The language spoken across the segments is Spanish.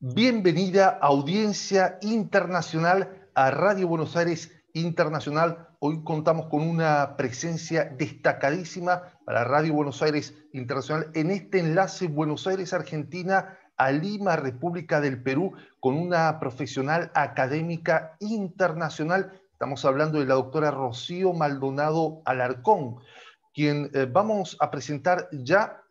Bienvenida audiencia internacional a Radio Buenos Aires Internacional. Hoy contamos con una presencia destacadísima para Radio Buenos Aires Internacional en este enlace Buenos Aires, Argentina a Lima, República del Perú, con una profesional académica internacional. Estamos hablando de la doctora Rocío Maldonado Alarcón, quien vamos a presentar ya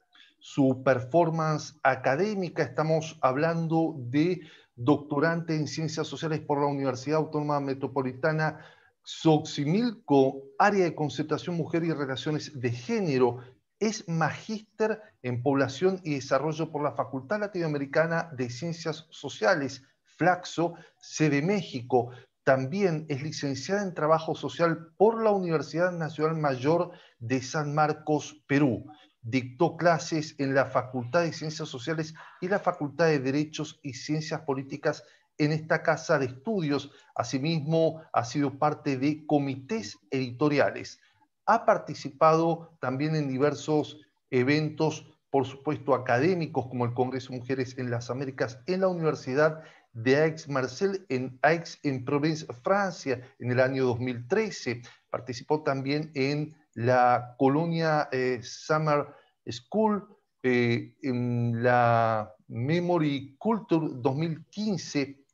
su performance académica. Estamos hablando de doctorante en Ciencias Sociales por la Universidad Autónoma Metropolitana Xochimilco, área de concentración mujer y relaciones de género. Es magíster en población y desarrollo por la Facultad Latinoamericana de Ciencias Sociales, Flaxo, sede México. También es licenciada en Trabajo Social por la Universidad Nacional Mayor de San Marcos, Perú. Dictó clases en la Facultad de Ciencias Sociales y la Facultad de Derechos y Ciencias Políticas en esta casa de estudios. Asimismo, ha sido parte de comités editoriales. Ha participado también en diversos eventos, por supuesto, académicos, como el Congreso Mujeres en las Américas, en la Universidad de Aix-Marseille, en Aix-en-Provence, Francia, en el año 2013. Participó también en la Colonia Summer School, en la Memory Culture 2015,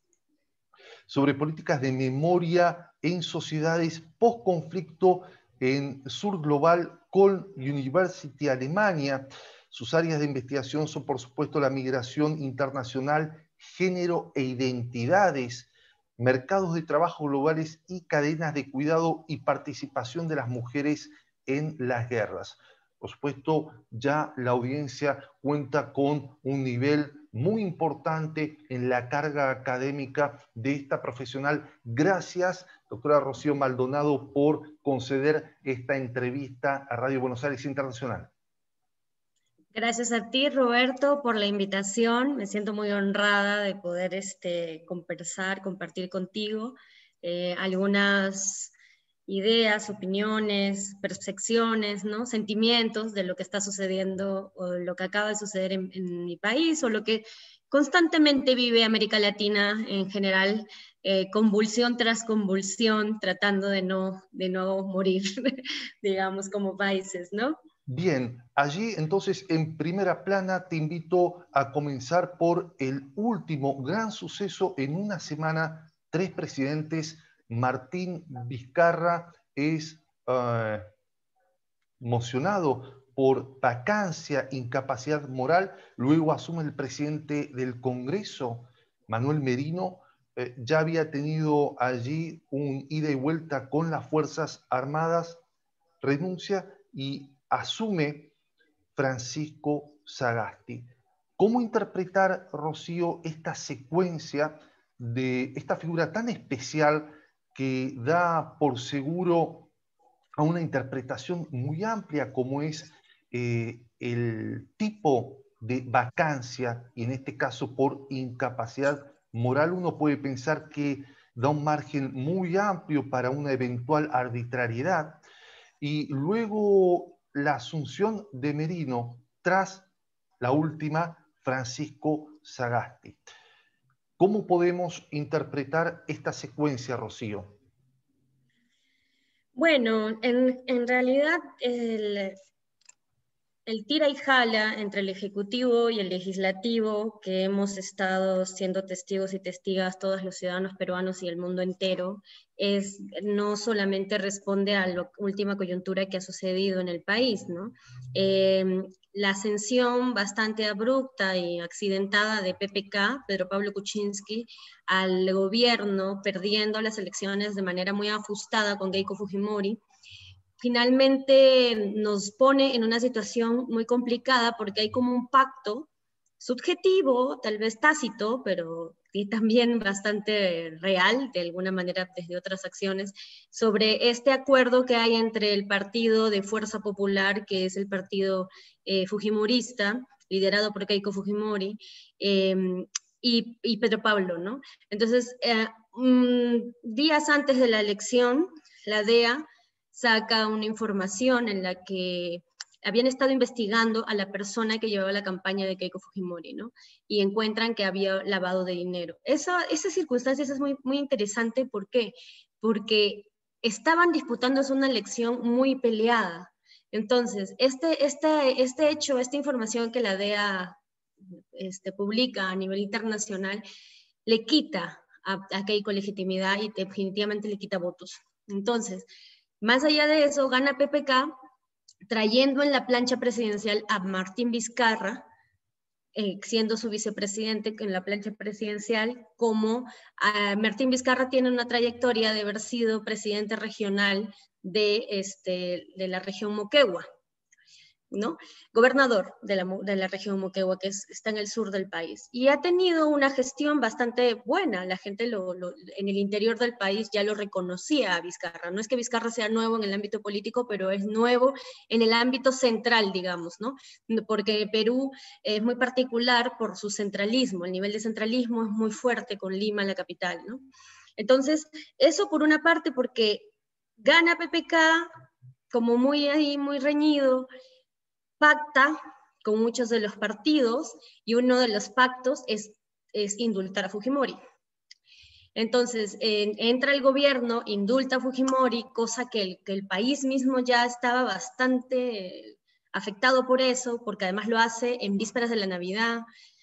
sobre políticas de memoria en sociedades post-conflicto en Sur Global Köln University, Alemania. Sus áreas de investigación son, por supuesto, la migración internacional, género e identidades, mercados de trabajo globales y cadenas de cuidado y participación de las mujeres en las guerras. Por supuesto, ya la audiencia cuenta con un nivel muy importante en la carga académica de esta profesional. Gracias, doctora Rocío Maldonado, por conceder esta entrevista a Radio Buenos Aires Internacional. Gracias a ti, Roberto, por la invitación. Me siento muy honrada de poder conversar, compartir contigo algunas ideas, opiniones, percepciones, ¿no? Sentimientos de lo que está sucediendo o lo que acaba de suceder en mi país o lo que constantemente vive América Latina en general, convulsión tras convulsión, tratando de no morir, digamos, como países, ¿no? Bien, allí entonces en primera plana te invito a comenzar por el último gran suceso en una semana. 3 presidentes. Martín Vizcarra es mocionado por vacancia, incapacidad moral. Luego asume el presidente del Congreso, Manuel Merino. Ya había tenido allí un ida y vuelta con las Fuerzas Armadas, renuncia y asume Francisco Sagasti. ¿Cómo interpretar, Rocío, esta secuencia de esta figura tan especial que da por seguro a una interpretación muy amplia como es el tipo de vacancia, y en este caso por incapacidad moral? Uno puede pensar que da un margen muy amplio para una eventual arbitrariedad, y luego la asunción de Merino tras la última, Francisco Sagasti. ¿Cómo podemos interpretar esta secuencia, Rocío? Bueno, en realidad el tira y jala entre el Ejecutivo y el Legislativo, que hemos estado siendo testigos y testigas todos los ciudadanos peruanos y el mundo entero, no solamente responde a la última coyuntura que ha sucedido en el país, ¿no? La ascensión bastante abrupta y accidentada de PPK, Pedro Pablo Kuczynski, al gobierno, perdiendo las elecciones de manera muy ajustada con Keiko Fujimori, finalmente nos pone en una situación muy complicada porque hay como un pacto subjetivo, tal vez tácito, pero y también bastante real, de alguna manera desde otras acciones, sobre este acuerdo que hay entre el Partido de Fuerza Popular, que es el partido fujimorista, liderado por Keiko Fujimori, y Pedro Pablo, ¿no? Entonces, días antes de la elección, la DEA saca una información en la que habían estado investigando a la persona que llevaba la campaña de Keiko Fujimori, ¿no? Y encuentran que había lavado de dinero. Esa circunstancia es muy, muy interesante. ¿Por qué? Porque estaban disputándose una elección muy peleada. Entonces, este hecho, esta información que la DEA publica a nivel internacional, le quita a Keiko legitimidad y definitivamente le quita votos. Entonces, más allá de eso, gana PPK trayendo en la plancha presidencial a Martín Vizcarra, siendo su vicepresidente en la plancha presidencial, como Martín Vizcarra tiene una trayectoria de haber sido presidente regional de la región Moquegua, ¿no? Gobernador de la región Moquegua, que está en el sur del país. Y ha tenido una gestión bastante buena. La gente en el interior del país ya lo reconocía a Vizcarra. No es que Vizcarra sea nuevo en el ámbito político, pero es nuevo en el ámbito central, digamos, ¿no? Porque Perú es muy particular por su centralismo. El nivel de centralismo es muy fuerte con Lima, la capital, ¿no? Entonces, eso por una parte, porque gana PPK como muy reñido, pacta con muchos de los partidos, y uno de los pactos es indultar a Fujimori. Entonces, entra el gobierno, indulta a Fujimori, cosa que el país mismo ya estaba bastante afectado por eso, porque además lo hace en vísperas de la Navidad,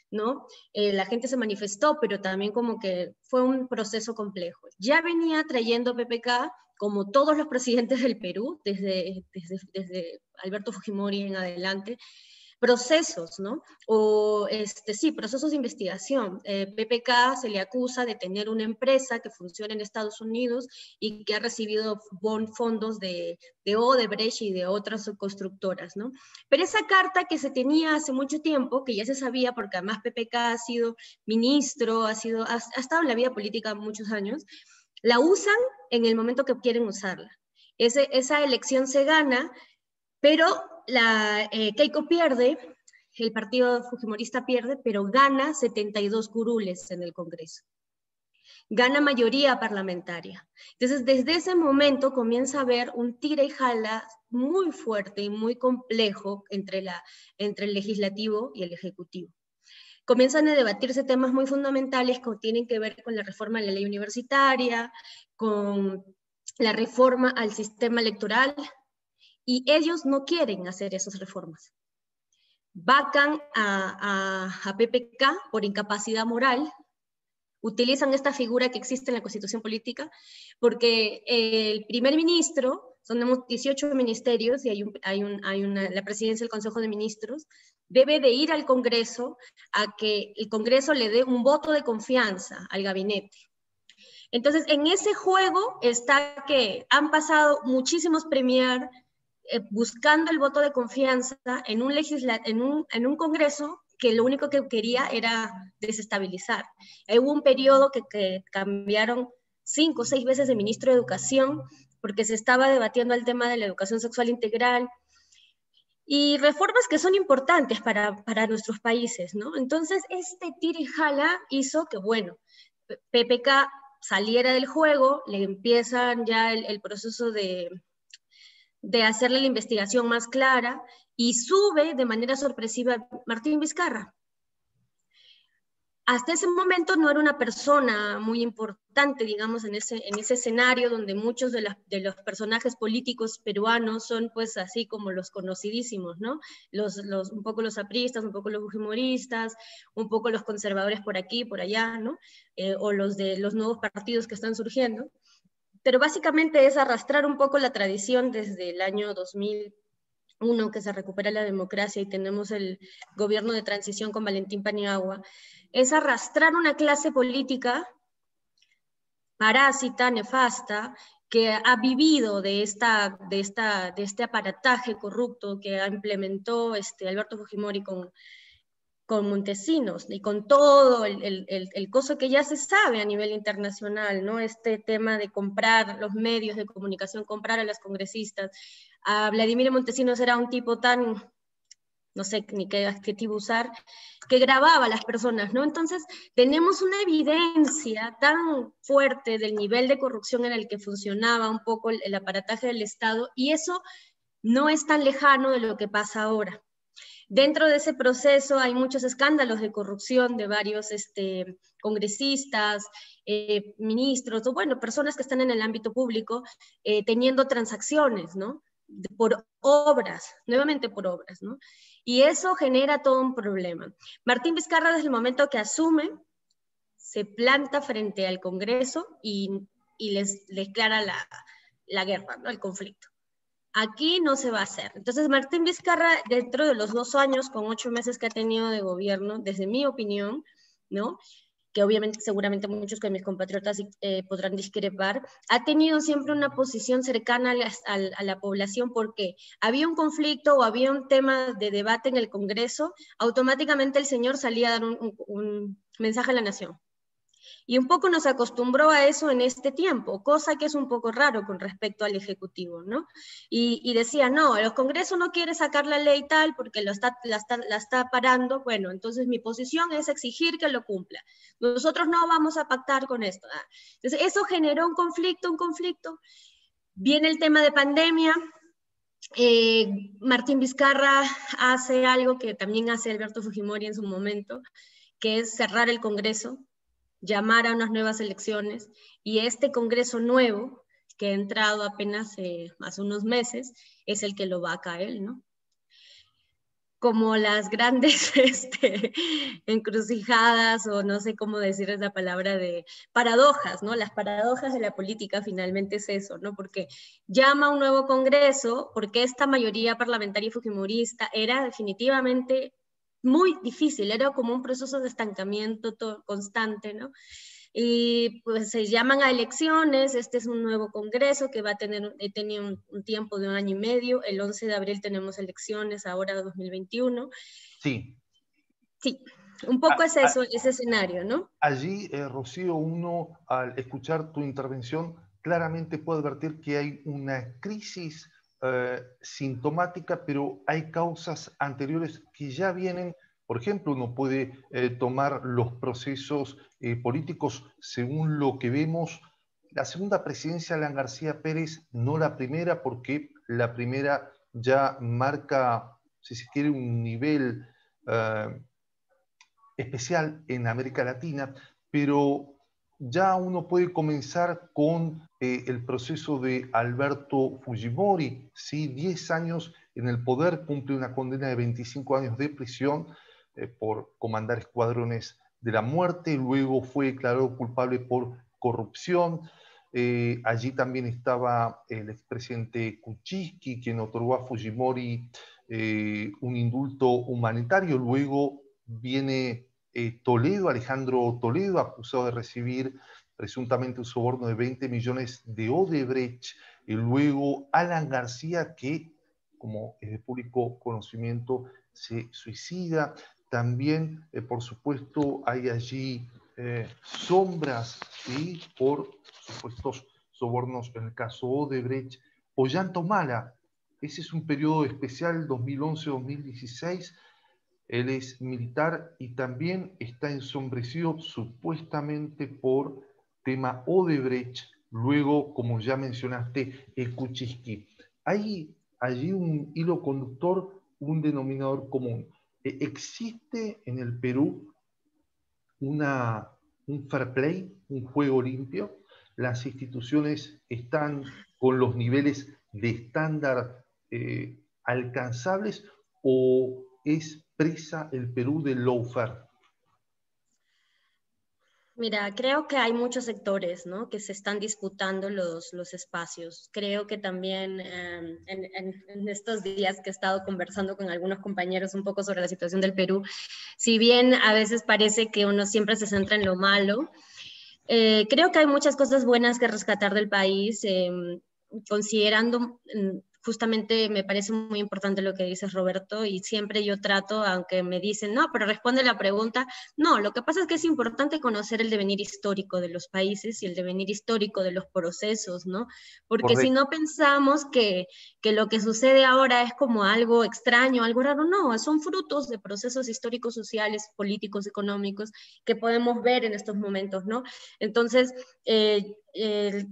¿no? La gente se manifestó, pero también como que fue un proceso complejo. Ya venía trayendo PPK, como todos los presidentes del Perú, desde Alberto Fujimori en adelante, procesos, ¿no? Sí, procesos de investigación. PPK se le acusa de tener una empresa que funciona en Estados Unidos y que ha recibido fondos de Odebrecht y de otras constructoras, ¿no? Pero esa carta que se tenía hace mucho tiempo, que ya se sabía, porque además PPK ha sido ministro, ha estado en la vida política muchos años, la usan en el momento que quieren usarla. Esa elección se gana, pero Keiko pierde, el partido fujimorista pierde, pero gana 72 curules en el Congreso. Gana mayoría parlamentaria. Entonces, desde ese momento comienza a haber un tira y jala muy fuerte y muy complejo entre el legislativo y el ejecutivo. Comienzan a debatirse temas muy fundamentales que tienen que ver con la reforma de la ley universitaria, con la reforma al sistema electoral, y ellos no quieren hacer esas reformas. Vacan a PPK por incapacidad moral, utilizan esta figura que existe en la Constitución Política, porque el primer ministro, son 18 ministerios y la presidencia del Consejo de Ministros, debe de ir al Congreso a que el Congreso le dé un voto de confianza al gabinete. Entonces, en ese juego está que han pasado muchísimos premier buscando el voto de confianza en un Congreso que lo único que quería era desestabilizar. Hubo un periodo que cambiaron 5 o 6 veces de ministro de Educación porque se estaba debatiendo el tema de la educación sexual integral y reformas que son importantes para nuestros países, ¿no? Entonces, este tira y jala hizo que, bueno, PPK saliera del juego, le empiezan ya el proceso de hacerle la investigación más clara, y sube de manera sorpresiva Martín Vizcarra. Hasta ese momento no era una persona muy importante, digamos, en ese escenario donde muchos de los personajes políticos peruanos son pues así como los conocidísimos, ¿no? Un poco los apristas, un poco los fujimoristas, un poco los conservadores por aquí, por allá, ¿no? O los de los nuevos partidos que están surgiendo. Pero básicamente es arrastrar un poco la tradición desde el año 2001, que se recupera la democracia y tenemos el gobierno de transición con Valentín Paniagua, es arrastrar una clase política parásita, nefasta, que ha vivido de este aparataje corrupto que implementó Alberto Fujimori con Montesinos y con todo el coso que ya se sabe a nivel internacional, ¿no? Este tema de comprar los medios de comunicación, comprar a las congresistas. A Vladimir Montesinos era un tipo tan, no sé ni qué adjetivo usar, que grababa a las personas, ¿no? Entonces, tenemos una evidencia tan fuerte del nivel de corrupción en el que funcionaba un poco el aparataje del Estado, y eso no es tan lejano de lo que pasa ahora. Dentro de ese proceso hay muchos escándalos de corrupción de varios congresistas, ministros, o bueno, personas que están en el ámbito público teniendo transacciones, ¿no? Por obras, nuevamente por obras, ¿no? Y eso genera todo un problema. Martín Vizcarra, desde el momento que asume, se planta frente al Congreso y les declara la guerra, ¿no? El conflicto. Aquí no se va a hacer. Entonces, Martín Vizcarra, dentro de los 2 años, con 8 meses que ha tenido de gobierno, desde mi opinión, ¿no? Que obviamente, seguramente muchos de mis compatriotas podrán discrepar, ha tenido siempre una posición cercana a la población, porque había un conflicto o había un tema de debate en el Congreso, automáticamente el señor salía a dar un mensaje a la nación. Y un poco nos acostumbró a eso en este tiempo, cosa que es un poco raro con respecto al Ejecutivo, ¿no? Y decía, no, el Congreso no quiere sacar la ley tal porque la está parando, bueno, entonces mi posición es exigir que lo cumpla. Nosotros no vamos a pactar con esto. Entonces eso generó un conflicto. Viene el tema de pandemia, Martín Vizcarra hace algo que también hace Alberto Fujimori en su momento, que es cerrar el Congreso, llamar a unas nuevas elecciones, y este Congreso nuevo, que ha entrado apenas hace unos meses, es el que lo va a caer, ¿no? Como las grandes encrucijadas, o no sé cómo decir esa palabra, de paradojas, ¿no? Las paradojas de la política finalmente es eso, ¿no? Porque llama a un nuevo Congreso, porque esta mayoría parlamentaria fujimorista era definitivamente muy difícil, era como un proceso de estancamiento constante, ¿no? Y pues se llaman a elecciones, este es un nuevo Congreso que va a tener, tenía un tiempo de 1 año y medio, el 11 de abril tenemos elecciones, ahora 2021. Sí. Sí, un poco es eso, ese escenario, ¿no? Allí, Rocío, uno al escuchar tu intervención claramente puede advertir que hay una crisis sintomática, pero hay causas anteriores que ya vienen. Por ejemplo, uno puede tomar los procesos políticos según lo que vemos. La segunda presidencia de Alan García Pérez, no la primera, porque la primera ya marca, si se quiere, un nivel especial en América Latina, pero ya uno puede comenzar con el proceso de Alberto Fujimori, ¿sí? 10 años en el poder, cumple una condena de 25 años de prisión por comandar escuadrones de la muerte, luego fue declarado culpable por corrupción. Allí también estaba el expresidente Kuczynski, quien otorgó a Fujimori un indulto humanitario. Luego viene Toledo, Alejandro Toledo, acusado de recibir presuntamente un soborno de 20 millones de Odebrecht, y luego Alan García, que, como es de público conocimiento, se suicida. También, por supuesto, hay allí sombras, ¿sí? Por supuestos sobornos en el caso Odebrecht. Ollanta Humala, ese es un periodo especial, 2011-2016. Él es militar y también está ensombrecido supuestamente por tema Odebrecht, luego, como ya mencionaste, el Kuczynski. Hay allí un hilo conductor, un denominador común. ¿Existe en el Perú un fair play, un juego limpio? ¿Las instituciones están con los niveles de estándar alcanzables, o es presa el Perú del lawfare? Mira, creo que hay muchos sectores, ¿no?, que se están disputando los espacios. Creo que también en estos días que he estado conversando con algunos compañeros un poco sobre la situación del Perú, si bien a veces parece que uno siempre se centra en lo malo, creo que hay muchas cosas buenas que rescatar del país, considerando justamente me parece muy importante lo que dices, Roberto, y siempre yo trato, aunque me dicen, no, pero responde la pregunta, no, lo que pasa es que es importante conocer el devenir histórico de los países y el devenir histórico de los procesos, ¿no? Porque si Correcto. no pensamos que lo que sucede ahora es como algo extraño, algo raro, no, son frutos de procesos históricos, sociales, políticos, económicos, que podemos ver en estos momentos, ¿no? Entonces,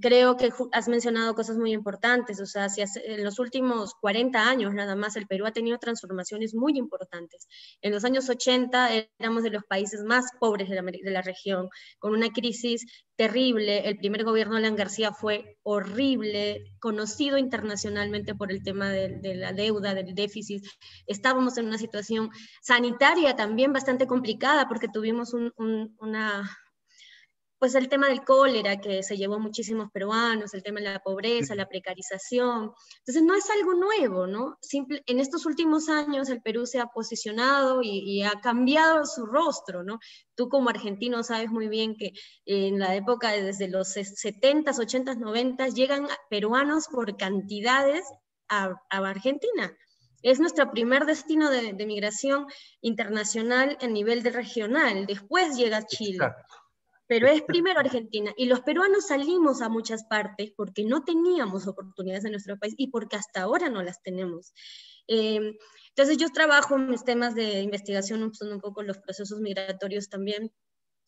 creo que has mencionado cosas muy importantes, o sea, si en los últimos 40 años nada más el Perú ha tenido transformaciones muy importantes. En los años 80 éramos de los países más pobres de la región, con una crisis terrible. El primer gobierno de Alan García fue horrible, conocido internacionalmente por el tema de la deuda, del déficit. Estábamos en una situación sanitaria también bastante complicada porque tuvimos pues el tema del cólera que se llevó a muchísimos peruanos, el tema de la pobreza, la precarización. Entonces no es algo nuevo, ¿no? En estos últimos años el Perú se ha posicionado y ha cambiado su rostro, ¿no? Tú como argentino sabes muy bien que en la época desde los 70s, 80s, 90s llegan peruanos por cantidades a Argentina. Es nuestro primer destino de migración internacional a nivel regional. Después llega Chile. Exacto. Pero es primero Argentina, y los peruanos salimos a muchas partes porque no teníamos oportunidades en nuestro país y porque hasta ahora no las tenemos. Entonces yo trabajo en mis temas de investigación, usando un poco los procesos migratorios también,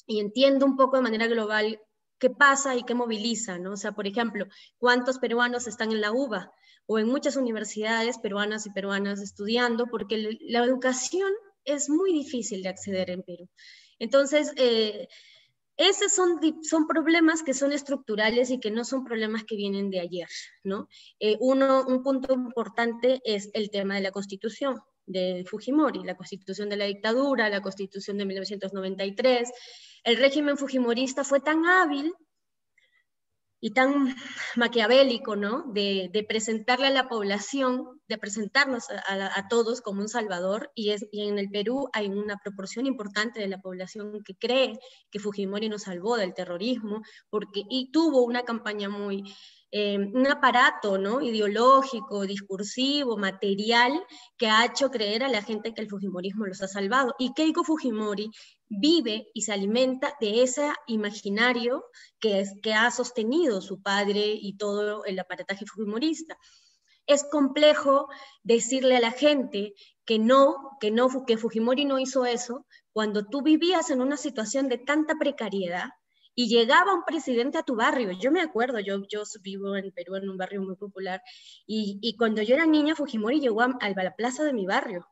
y entiendo un poco de manera global qué pasa y qué moviliza, ¿no? O sea, por ejemplo, ¿cuántos peruanos están en la UBA o en muchas universidades peruanas y peruanas estudiando? Porque la educación es muy difícil de acceder en Perú. Entonces, esos son problemas que son estructurales y que no son problemas que vienen de ayer, ¿no? Un punto importante es el tema de la Constitución de Fujimori, la Constitución de la dictadura, la Constitución de 1993. El régimen fujimorista fue tan hábil y tan maquiavélico, ¿no? De presentarle a la población, de presentarnos a todos como un salvador, y en el Perú hay una proporción importante de la población que cree que Fujimori nos salvó del terrorismo, y tuvo una campaña un aparato, ¿no? Ideológico, discursivo, material, que ha hecho creer a la gente que el Fujimorismo los ha salvado. Y Keiko Fujimori vive y se alimenta de ese imaginario que ha sostenido su padre y todo el aparataje fujimorista. Es complejo decirle a la gente que Fujimori no hizo eso cuando tú vivías en una situación de tanta precariedad y llegaba un presidente a tu barrio. Yo me acuerdo, yo vivo en Perú en un barrio muy popular, y cuando yo era niña Fujimori llegó a la plaza de mi barrio.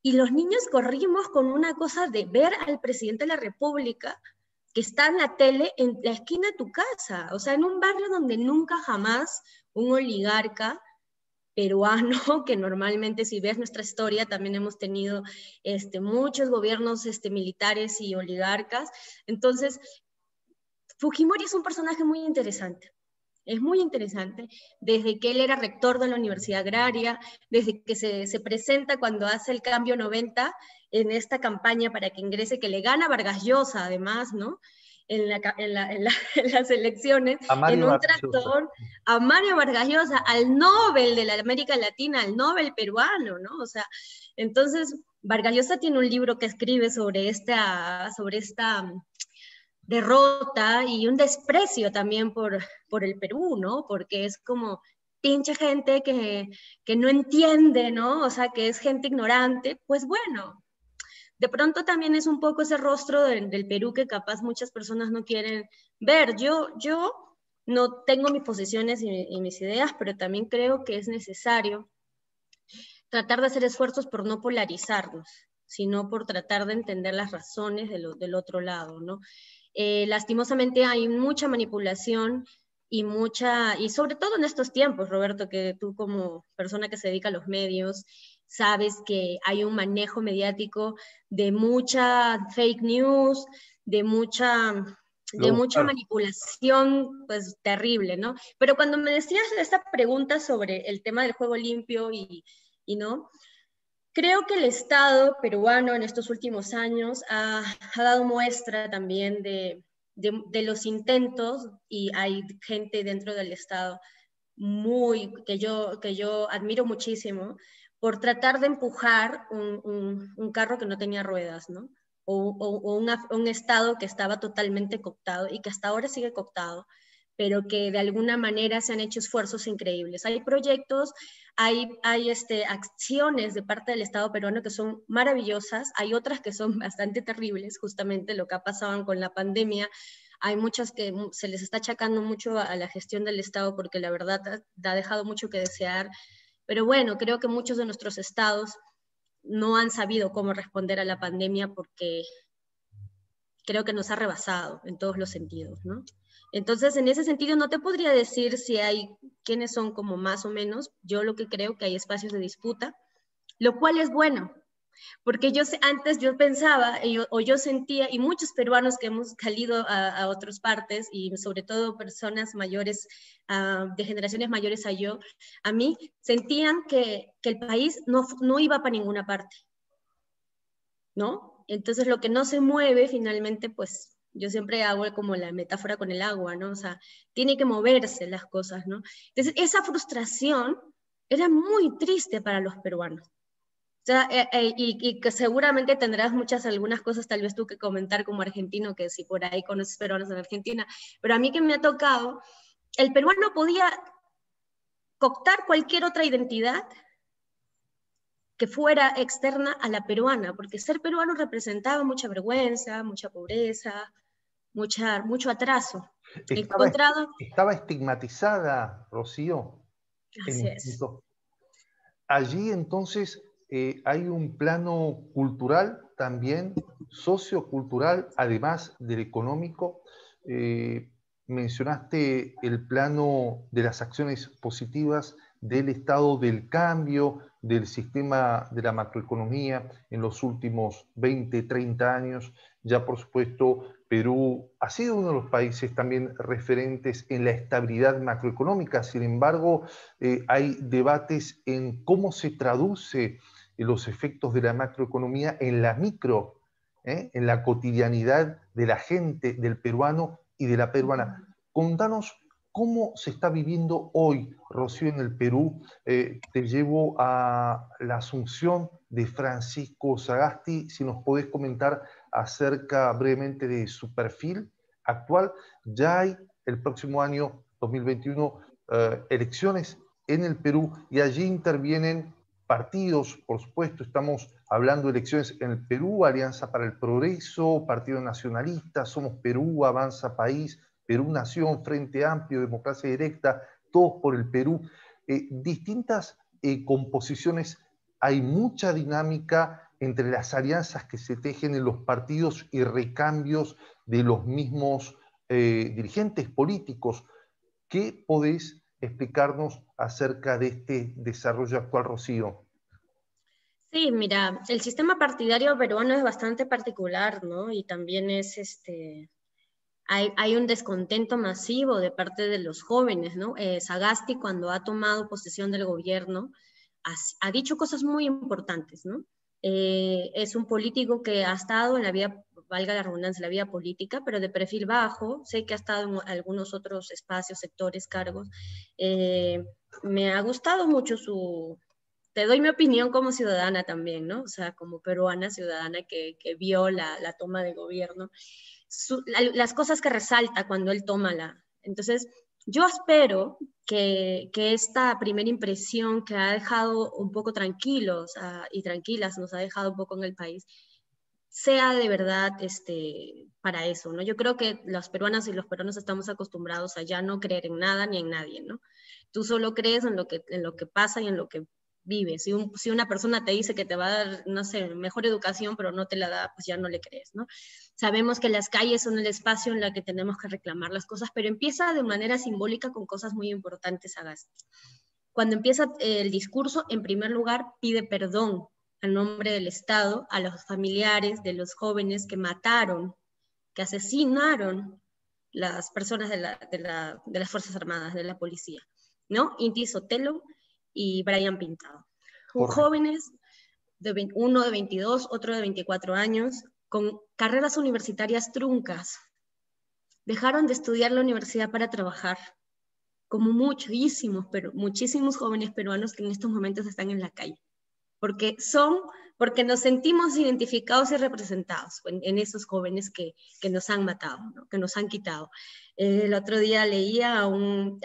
Y los niños corrimos con una cosa de ver al presidente de la República que está en la tele en la esquina de tu casa, o sea, en un barrio donde nunca jamás un oligarca peruano, que normalmente si ves nuestra historia también hemos tenido muchos gobiernos militares y oligarcas. Entonces, Fujimori es un personaje muy interesante. Es muy interesante, desde que él era rector de la Universidad Agraria, desde que se presenta cuando hace el cambio 90 en esta campaña para que ingrese, que le gana Vargas Llosa además, ¿no? En las elecciones, en un tractor, a Mario Vargas Llosa, al Nobel de la América Latina, al Nobel peruano, ¿no? O sea, entonces Vargas Llosa tiene un libro que escribe sobre esta derrota y un desprecio también por el Perú, ¿no? Porque es como pinche gente que no entiende, ¿no? O sea, que es gente ignorante. Pues bueno, de pronto también es un poco ese rostro del Perú que capaz muchas personas no quieren ver. Yo no tengo mis posiciones y mis ideas, pero también creo que es necesario tratar de hacer esfuerzos por no polarizarnos, sino por tratar de entender las razones del otro lado, ¿no? Lastimosamente hay mucha manipulación y sobre todo en estos tiempos, Roberto, que tú como persona que se dedica a los medios, sabes que hay un manejo mediático de mucha fake news, de mucha manipulación, pues terrible, ¿no? Pero cuando me decías esta pregunta sobre el tema del juego limpio y no, creo que el Estado peruano en estos últimos años ha dado muestra también de los intentos, y hay gente dentro del Estado que yo admiro muchísimo, por tratar de empujar un carro que no tenía ruedas, ¿no? O un Estado que estaba totalmente cooptado y que hasta ahora sigue cooptado, pero que de alguna manera se han hecho esfuerzos increíbles. Hay proyectos, hay acciones de parte del Estado peruano que son maravillosas, hay otras que son bastante terribles, justamente lo que ha pasado con la pandemia hay muchas que se les está achacando mucho a la gestión del Estado porque la verdad ha dejado mucho que desear, pero bueno, creo que muchos de nuestros estados no han sabido cómo responder a la pandemia porque creo que nos ha rebasado en todos los sentidos, ¿no? Entonces, en ese sentido, no te podría decir si hay quiénes son como más o menos. Yo lo que creo que hay espacios de disputa, lo cual es bueno, porque antes yo pensaba, o yo sentía, y muchos peruanos que hemos salido a otras partes, y sobre todo personas mayores, de generaciones mayores a mí, sentían que el país no iba para ninguna parte, ¿no? Entonces lo que no se mueve finalmente, pues yo siempre hago como la metáfora con el agua, ¿no? O sea, tiene que moverse las cosas, ¿no? Entonces esa frustración era muy triste para los peruanos. O sea, y que seguramente tendrás algunas cosas tal vez tú que comentar como argentino, que si por ahí conoces peruanos en Argentina, pero a mí que me ha tocado, el peruano podía cooptar cualquier otra identidad que fuera externa a la peruana, porque ser peruano representaba mucha vergüenza, mucha pobreza, mucho atraso. He Estaba, encontrado, estaba estigmatizada, Rocío, en así es, distintos. Allí entonces hay un plano cultural también, sociocultural, además del económico. Eh, Mencionaste el plano de las acciones positivas del estado del cambio del sistema de la macroeconomía en los últimos 20, 30 años. Ya por supuesto, Perú ha sido uno de los países también referentes en la estabilidad macroeconómica. Sin embargo, hay debates en cómo se traduce los efectos de la macroeconomía en la micro, en la cotidianidad de la gente, del peruano y de la peruana. Contanos cómo se está viviendo hoy, Rocío, en el Perú. Te llevo a la asunción de Francisco Sagasti, si nos podés comentar acerca brevemente de su perfil actual. Ya hay el próximo año 2021 elecciones en el Perú y allí intervienen partidos, por supuesto, estamos hablando de elecciones en el Perú, Alianza para el Progreso, Partido Nacionalista, Somos Perú, Avanza País, Perú Nación, Frente Amplio, Democracia Directa, Todos por el Perú. Distintas composiciones, hay mucha dinámica entre las alianzas que se tejen en los partidos y recambios de los mismos dirigentes políticos. ¿Qué podés explicarnos acerca de este desarrollo actual, Rocío? sí, mira, el sistema partidario peruano es bastante particular, ¿no? Y también hay un descontento masivo de parte de los jóvenes, ¿no? Sagasti, cuando ha tomado posesión del gobierno, ha dicho cosas muy importantes, ¿no? Es un político que ha estado en la vía, valga la redundancia, la vía política, pero de perfil bajo. Sé que ha estado en algunos otros espacios, sectores, cargos. Me ha gustado mucho te doy mi opinión como ciudadana también, ¿no? O sea, como peruana ciudadana que vio la toma de gobierno, las cosas que resalta cuando él toma Entonces, yo espero que esta primera impresión que ha dejado un poco tranquilos y tranquilas, nos ha dejado un poco en el país, sea de verdad para eso, ¿no? Yo creo que las peruanas y los peruanos estamos acostumbrados a ya no creer en nada ni en nadie, ¿no? Tú solo crees en lo que pasa y en lo que vives. Si una persona te dice que te va a dar, no sé, mejor educación, pero no te la da, pues ya no le crees, ¿no? Sabemos que las calles son el espacio en el que tenemos que reclamar las cosas, pero empieza de manera simbólica con cosas muy importantes, Agasti. Cuando empieza el discurso, en primer lugar, pide perdón al nombre del Estado a los familiares de los jóvenes que mataron, que asesinaron las personas de las Fuerzas Armadas, de la policía, ¿no? Inti Sotelo y Brian Pintado. Correcto. Jóvenes, uno de 22, otro de 24 años, con carreras universitarias truncas. Dejaron de estudiar la universidad para trabajar, como muchísimos jóvenes peruanos que en estos momentos están en la calle, porque nos sentimos identificados y representados en esos jóvenes que nos han matado, ¿no? Que nos han quitado. El otro día leía a un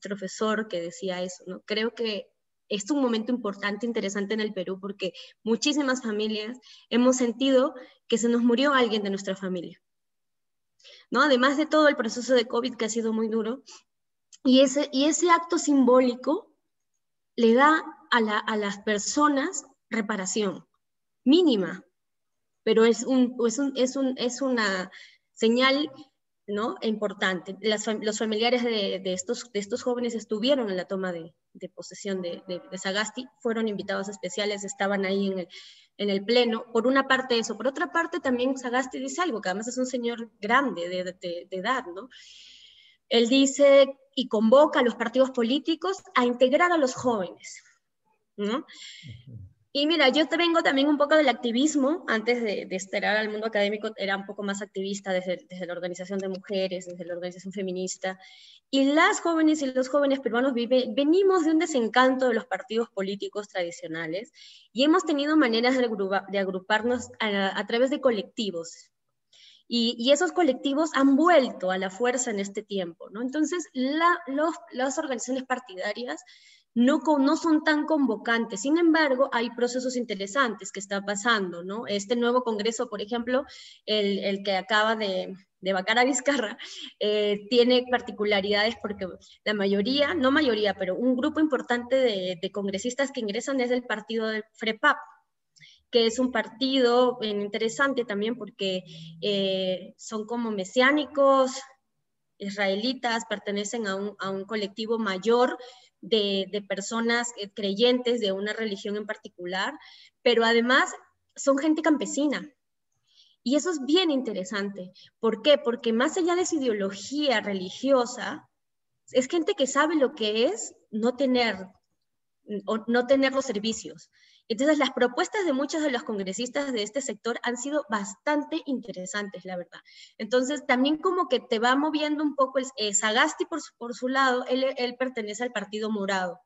profesor que decía eso, ¿no? Creo que es un momento importante, interesante en el Perú, porque muchísimas familias hemos sentido que se nos murió alguien de nuestra familia. ¿no? Además de todo el proceso de COVID que ha sido muy duro, y ese acto simbólico le da a las personas reparación mínima, pero es una señal, ¿no?, importante. Los familiares de estos jóvenes estuvieron en la toma de posesión de Sagasti, fueron invitados especiales, estaban ahí en el pleno. Por una parte eso, por otra parte también Sagasti dice algo, que además es un señor grande de edad, ¿no? Él dice y convoca a los partidos políticos a integrar a los jóvenes, ¿no? Y mira, yo te vengo también un poco del activismo. Antes de estar al mundo académico era un poco más activista desde la organización de mujeres, desde la organización feminista. Y las jóvenes y los jóvenes peruanos venimos de un desencanto de los partidos políticos tradicionales y hemos tenido maneras de agruparnos a través de colectivos. Y esos colectivos han vuelto a la fuerza en este tiempo, ¿no? Entonces, las organizaciones partidarias no son tan convocantes. Sin embargo, hay procesos interesantes que están pasando, ¿no? Este nuevo congreso, por ejemplo, el que acaba de vacar a Vizcarra, tiene particularidades porque la mayoría, no mayoría, pero un grupo importante de congresistas que ingresan es del partido del FREPAP, que es un partido interesante también porque son como mesiánicos, israelitas, pertenecen a un colectivo mayor de personas creyentes de una religión en particular, pero además son gente campesina. Y eso es bien interesante. ¿Por qué? Porque más allá de su ideología religiosa, es gente que sabe lo que es no tener los servicios. Entonces, las propuestas de muchos de los congresistas de este sector han sido bastante interesantes, la verdad. Entonces, también como que te va moviendo un poco, Sagasti por su lado, él pertenece al Partido Morado,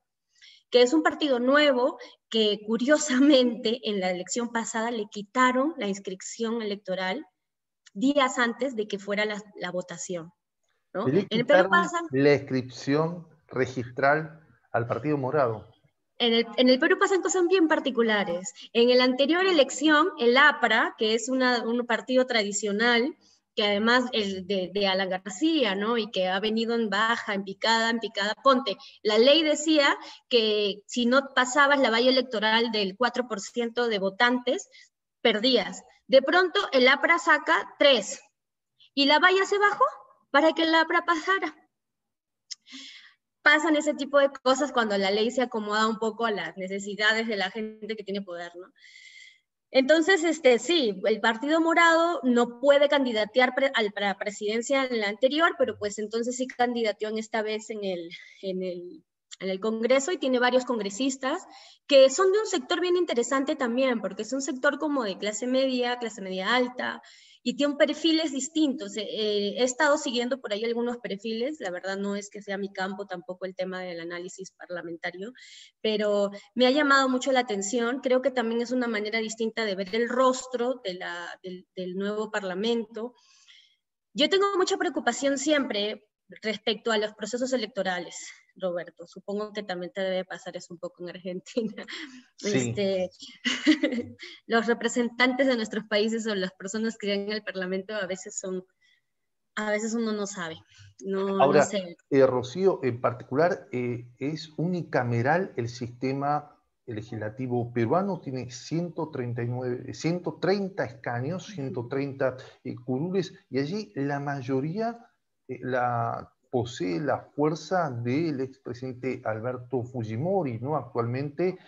que es un partido nuevo que curiosamente en la elección pasada le quitaron la inscripción electoral días antes de que fuera la votación, ¿no? Le En el Perú quitaron pasan la inscripción registral al Partido Morado. En el Perú pasan cosas bien particulares. En la anterior elección, el APRA, que es un partido tradicional, que además es de Alan García, ¿no? Y que ha venido en baja, en picada, ponte. La ley decía que si no pasabas la valla electoral del 4% de votantes, perdías. De pronto, el APRA saca 3, y la valla se bajó para que el APRA pasara. Pasan ese tipo de cosas cuando la ley se acomoda un poco a las necesidades de la gente que tiene poder, ¿no? Entonces, sí, el Partido Morado no puede candidatear para la presidencia en la anterior, pero pues entonces sí candidateó en esta vez en el Congreso y tiene varios congresistas que son de un sector bien interesante también, porque es un sector como de clase media alta, y tiene perfiles distintos. He estado siguiendo por ahí algunos perfiles, la verdad no es que sea mi campo tampoco el tema del análisis parlamentario, pero me ha llamado mucho la atención. Creo que también es una manera distinta de ver el rostro del nuevo Parlamento. Yo tengo mucha preocupación siempre respecto a los procesos electorales, Roberto. Supongo que también te debe pasar eso un poco en Argentina. Sí. Los representantes de nuestros países o las personas que llegan al Parlamento a veces uno no sabe, no Ahora, sé. Rocío, en particular, es unicameral el sistema legislativo peruano, tiene 130 escaños, 130 curules, y allí la mayoría posee la fuerza del expresidente Alberto Fujimori, ¿no? Actualmente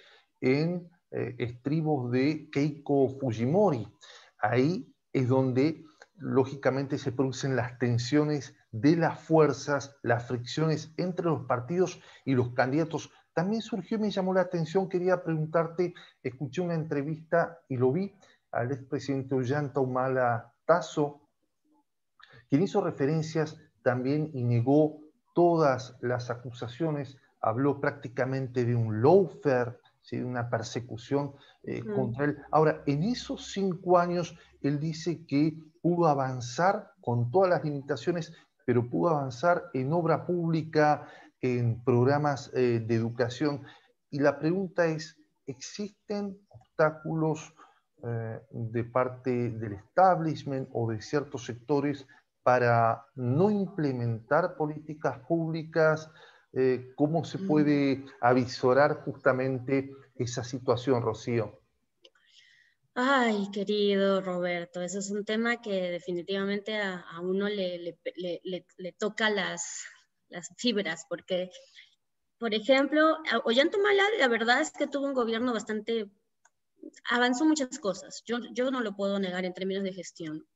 en estribos de Keiko Fujimori. Ahí es donde lógicamente se producen las tensiones de las fuerzas, las fricciones entre los partidos y los candidatos. También surgió y me llamó la atención, quería preguntarte, escuché una entrevista y lo vi al expresidente Ollanta Humala Tasso, quien hizo referencias también y negó todas las acusaciones, habló prácticamente de un lawfare, ¿sí?, de una persecución contra él. Ahora, en esos 5 años, él dice que pudo avanzar con todas las limitaciones, pero pudo avanzar en obra pública, en programas de educación. Y la pregunta es, ¿existen obstáculos de parte del establishment o de ciertos sectores para no implementar políticas públicas? ¿Cómo se puede avisorar justamente esa situación, Rocío? Ay, querido Roberto, eso es un tema que definitivamente a uno le toca las fibras, porque, por ejemplo, Ollantaytamala, la verdad es que tuvo un gobierno bastante, avanzó muchas cosas, yo no lo puedo negar en términos de gestión.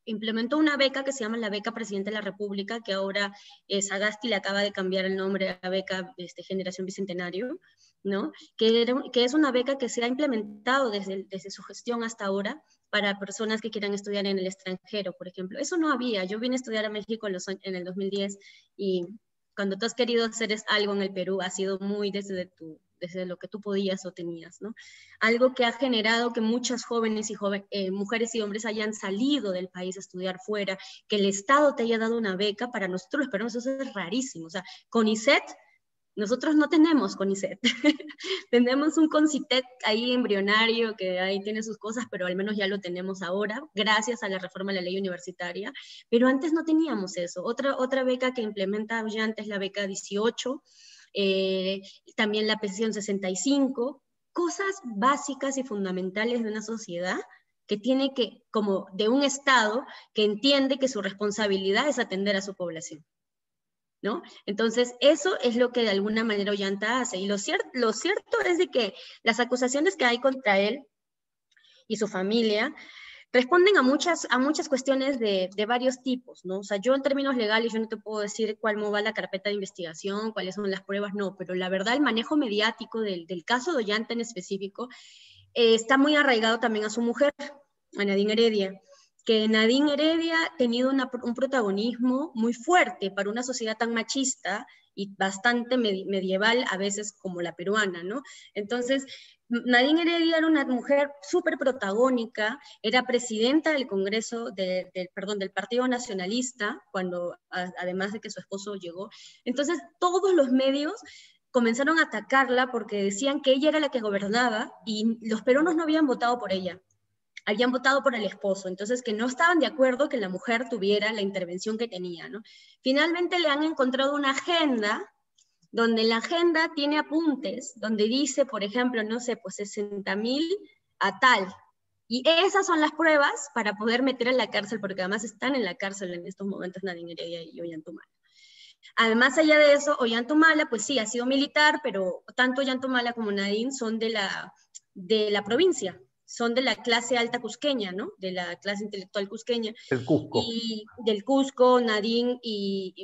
Implementó una beca que se llama la beca Presidente de la República, que ahora Sagasti le acaba de cambiar el nombre a beca Generación Bicentenario, ¿no? Que es una beca que se ha implementado desde su gestión hasta ahora para personas que quieran estudiar en el extranjero, por ejemplo. Eso no había. Yo vine a estudiar a México en el 2010 y cuando tú has querido hacer algo en el Perú ha sido muy desde lo que tú podías o tenías, ¿no? Algo que ha generado que muchas jóvenes y mujeres y hombres hayan salido del país a estudiar fuera, que el Estado te haya dado una beca para nosotros los peruanos, eso es rarísimo. O sea, CONICET, nosotros no tenemos CONICET. Tenemos un CONCITET ahí embrionario que ahí tiene sus cosas, pero al menos ya lo tenemos ahora, gracias a la reforma de la ley universitaria. Pero antes no teníamos eso. Otra beca que implementa Ollanta es la beca 18, también la pensión 65, cosas básicas y fundamentales de una sociedad que tiene que, como de un Estado que entiende que su responsabilidad es atender a su población, ¿no? Entonces, eso es lo que de alguna manera Ollanta hace. Y lo cierto es de que las acusaciones que hay contra él y su familia responden a muchas cuestiones de varios tipos, ¿no? O sea, yo en términos legales, yo no te puedo decir cómo va la carpeta de investigación, cuáles son las pruebas, no, pero la verdad el manejo mediático del caso de Ollanta en específico está muy arraigado también a su mujer, a Nadine Heredia, que Nadine Heredia ha tenido un protagonismo muy fuerte para una sociedad tan machista y bastante medieval a veces como la peruana, ¿no? Entonces, Nadine Heredia era una mujer súper protagónica, era presidenta del Congreso, del Partido Nacionalista, además de que su esposo llegó. Entonces, todos los medios comenzaron a atacarla porque decían que ella era la que gobernaba y los peruanos no habían votado por ella, habían votado por el esposo, entonces que no estaban de acuerdo que la mujer tuviera la intervención que tenía, ¿no? Finalmente le han encontrado una agenda donde la agenda tiene apuntes, donde dice, por ejemplo, no sé, pues 60.000 a tal. Y esas son las pruebas para poder meter en la cárcel, porque además están en la cárcel en estos momentos Nadine Heredia y Ollantaytamala. Además, allá de eso, Ollantaytamala, pues sí, ha sido militar, pero tanto Ollantaytamala como Nadine son de la provincia, son de la clase alta cusqueña, ¿no? De la clase intelectual cusqueña. El Cusco. Y del Cusco, Nadine,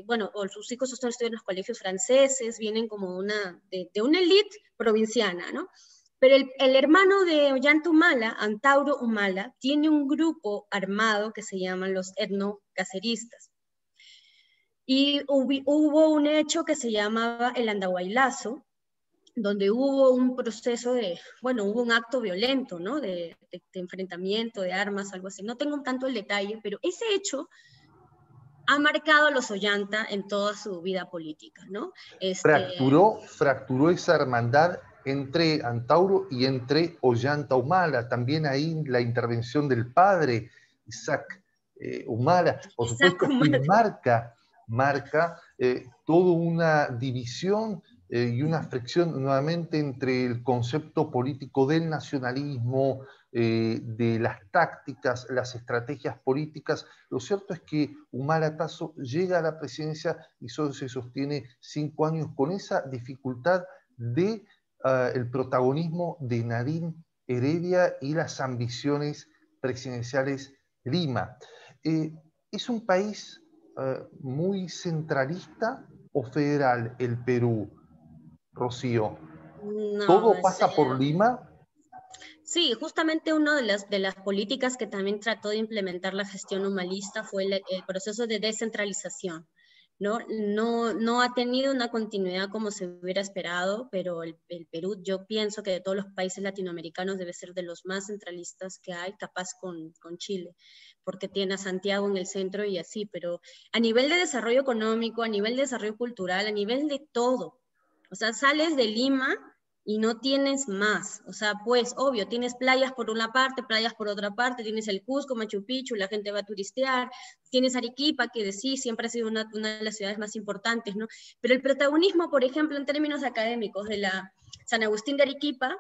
bueno, o sus hijos están estudiando en los colegios franceses, vienen como de una élite provinciana, ¿no? Pero el hermano de Ollantaytamala, Antauro Humala, tiene un grupo armado que se llaman los etnocaceristas. Y hubo un hecho que se llamaba el Andahuaylazo, donde hubo un proceso hubo un acto violento, ¿no? De enfrentamiento, de armas, algo así. No tengo tanto el detalle, pero ese hecho ha marcado a los Ollanta en toda su vida política, ¿no? Fracturó esa hermandad entre Antauro y entre Ollanta Humala. También ahí la intervención del padre, Isaac Humala, por supuesto, que marca toda una división y una fricción nuevamente entre el concepto político del nacionalismo, de las tácticas, las estrategias políticas. Lo cierto es que Humala Tasso llega a la presidencia y solo se sostiene 5 años con esa dificultad de el protagonismo de Nadine Heredia y las ambiciones presidenciales de Lima. ¿Es un país muy centralista o federal el Perú, Rocío? No, ¿Todo pasa por Lima? Sí, justamente una de las políticas que también trató de implementar la gestión humanista fue el proceso de descentralización, ¿no? No ha tenido una continuidad como se hubiera esperado, pero el Perú, yo pienso que de todos los países latinoamericanos debe ser de los más centralistas que hay, capaz con Chile, porque tiene a Santiago en el centro y así, pero a nivel de desarrollo económico, a nivel de desarrollo cultural, a nivel de todo, o sea, sales de Lima y no tienes más. O sea, pues, obvio, tienes playas por una parte, playas por otra parte, tienes el Cusco, Machu Picchu, la gente va a turistear, tienes Arequipa, que sí, siempre ha sido una de las ciudades más importantes, ¿no? Pero el protagonismo, por ejemplo, en términos académicos de la San Agustín de Arequipa,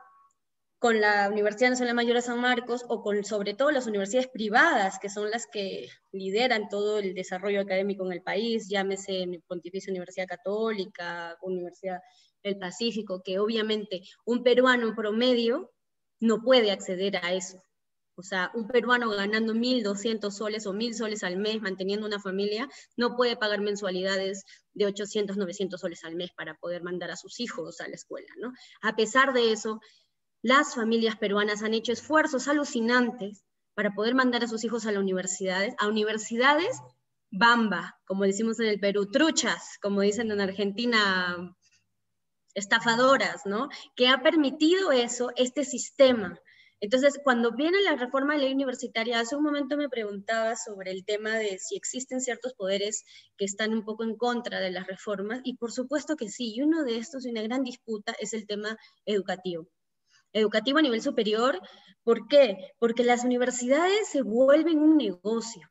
con la Universidad Nacional Mayor de San Marcos, o con sobre todo las universidades privadas, que son las que lideran todo el desarrollo académico en el país, llámese Pontificia Universidad Católica, Universidad del Pacífico, que obviamente un peruano promedio no puede acceder a eso. O sea, un peruano ganando 1.200 soles o 1.000 soles al mes, manteniendo una familia, no puede pagar mensualidades de 800, 900 soles al mes para poder mandar a sus hijos a la escuela, ¿no? A pesar de eso, las familias peruanas han hecho esfuerzos alucinantes para poder mandar a sus hijos a universidades bamba, como decimos en el Perú, truchas, como dicen en Argentina, estafadoras, ¿no? Que ha permitido eso, este sistema. Entonces, cuando viene la reforma de ley universitaria, hace un momento me preguntaba sobre el tema de si existen ciertos poderes que están un poco en contra de las reformas, y por supuesto que sí, y uno de estos, y una gran disputa, es el tema educativo a nivel superior. ¿Por qué? Porque las universidades se vuelven un negocio.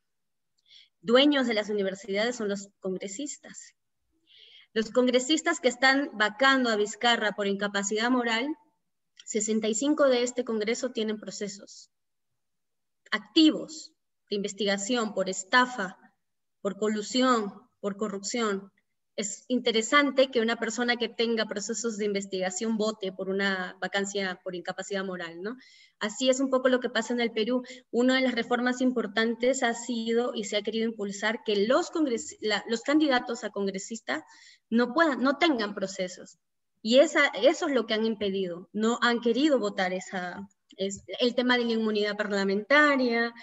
Dueños de las universidades son los congresistas. Los congresistas que están vacando a Vizcarra por incapacidad moral, 65 de este Congreso tienen procesos activos de investigación por estafa, por colusión, por corrupción. Es interesante que una persona que tenga procesos de investigación vote por una vacancia por incapacidad moral, ¿no? Así es un poco lo que pasa en el Perú. Una de las reformas importantes ha sido y se ha querido impulsar que los candidatos a congresistas no tengan procesos. Y eso es lo que han impedido. No han querido votar el tema de la inmunidad parlamentaria,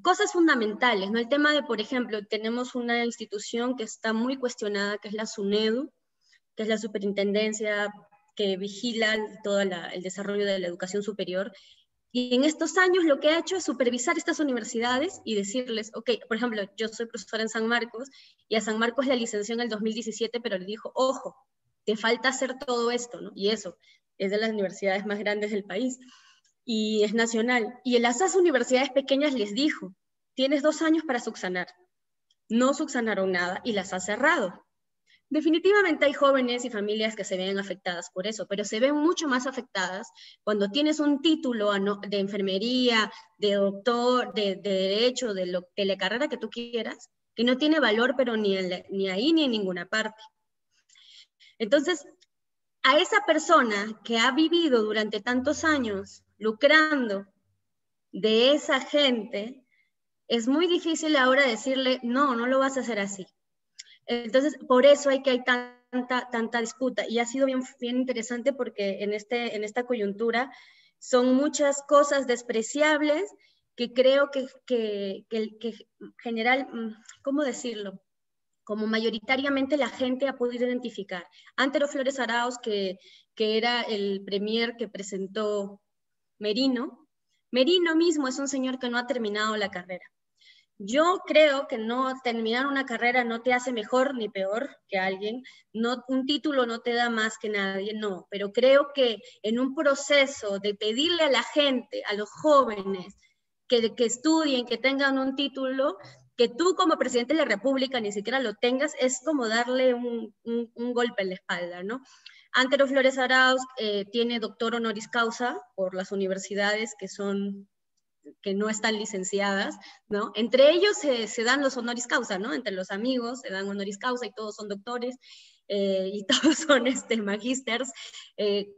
cosas fundamentales, ¿no? El tema de, por ejemplo, tenemos una institución que está muy cuestionada, que es la SUNEDU, que es la superintendencia que vigila todo el desarrollo de la educación superior. Y en estos años lo que ha hecho es supervisar estas universidades y decirles, ok, por ejemplo, yo soy profesora en San Marcos, y a San Marcos la licenció en el 2017, pero le dijo, ojo, te falta hacer todo esto, ¿no? Y eso es de las universidades más grandes del país y es nacional. Y en esas universidades pequeñas les dijo, tienes 2 años para subsanar. No subsanaron nada y las ha cerrado. Definitivamente hay jóvenes y familias que se ven afectadas por eso, pero se ven mucho más afectadas cuando tienes un título de enfermería, de doctor, de derecho, de la carrera que tú quieras, que no tiene valor, pero ni ahí ni en ninguna parte. Entonces, a esa persona que ha vivido durante tantos años lucrando de esa gente, es muy difícil ahora decirle, no, no lo vas a hacer así. Entonces, por eso hay tanta disputa, y ha sido bien interesante porque en esta coyuntura son muchas cosas despreciables que creo que general, ¿cómo decirlo? Como mayoritariamente la gente ha podido identificar. Antero Flores Arauz, que era el premier que presentó Merino mismo es un señor que no ha terminado la carrera. Yo creo que no terminar una carrera no te hace mejor ni peor que alguien, no, un título no te da más que nadie, no, pero creo que en un proceso de pedirle a la gente, a los jóvenes, que estudien, que tengan un título, que tú como presidente de la República ni siquiera lo tengas, es como darle un golpe en la espalda, ¿no? Antero Flores Arauz tiene doctor honoris causa por las universidades que no están licenciadas, ¿no? Entre ellos se dan los honoris causa, ¿no? Entre los amigos se dan honoris causa y todos son doctores y todos son magísters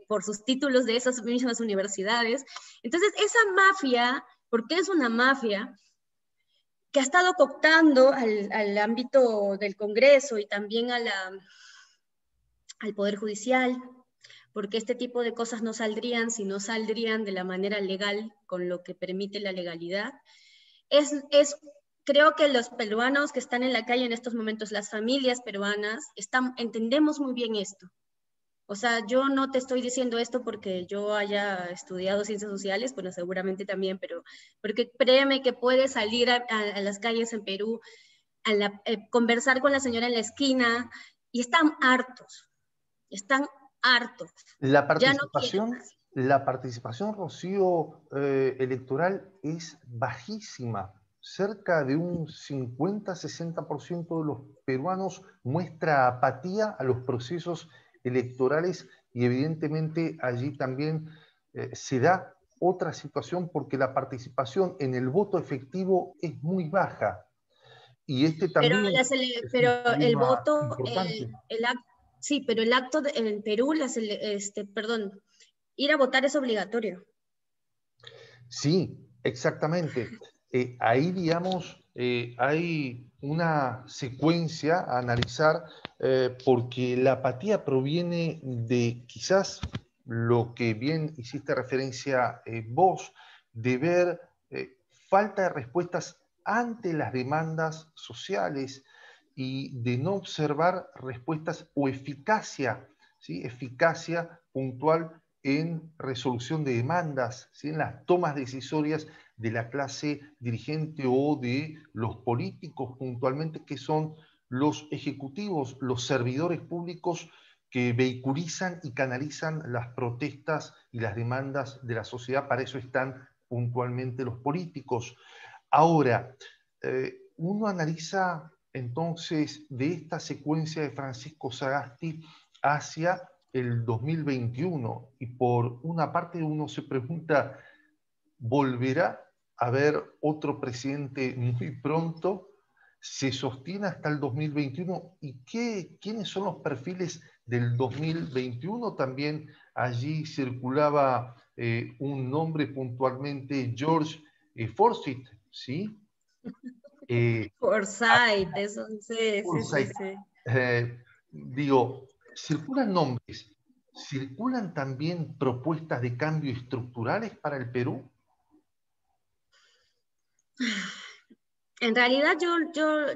por sus títulos de esas mismas universidades. Entonces, esa mafia, porque es una mafia que ha estado cooptando al ámbito del Congreso y también al Poder Judicial, porque este tipo de cosas no saldrían si no saldrían de la manera legal, con lo que permite la legalidad. Creo que los peruanos que están en la calle en estos momentos, las familias peruanas, entendemos muy bien esto. O sea, yo no te estoy diciendo esto porque yo haya estudiado ciencias sociales, bueno, seguramente también, pero porque créeme que puedes salir a las calles en Perú, conversar con la señora en la esquina, y están hartos, La ya no quieren participación, más. la participación, Rocío, electoral es bajísima. Cerca de un 50-60% de los peruanos muestra apatía a los procesos electorales y evidentemente allí también se da otra situación porque la participación en el voto efectivo es muy baja y este Pero, también es un pero el problema voto, importante. sí, pero el acto en Perú, perdón, ir a votar es obligatorio. Sí, exactamente. Ahí, digamos, hay una secuencia a analizar porque la apatía proviene de quizás lo que bien hiciste referencia vos, de ver falta de respuestas ante las demandas sociales y de no observar respuestas o eficacia, ¿sí? Eficacia puntual en resolución de demandas, ¿sí? En las tomas decisorias de la clase dirigente o de los políticos puntualmente, que son los ejecutivos, los servidores públicos que vehiculizan y canalizan las protestas y las demandas de la sociedad. Para eso están puntualmente los políticos. Ahora, uno analiza entonces de esta secuencia de Francisco Sagasti hacia el 2021 y por una parte uno se pregunta, ¿volverá a haber otro presidente muy pronto? ¿Se sostiene hasta el 2021? ¿Y quiénes son los perfiles del 2021? También allí circulaba un nombre puntualmente, George Forsyth, ¿sí? Forsyth, eso sí, sí, sí, Forsyth, sí. digo, circulan nombres, circulan también propuestas de cambio estructurales para el Perú. En realidad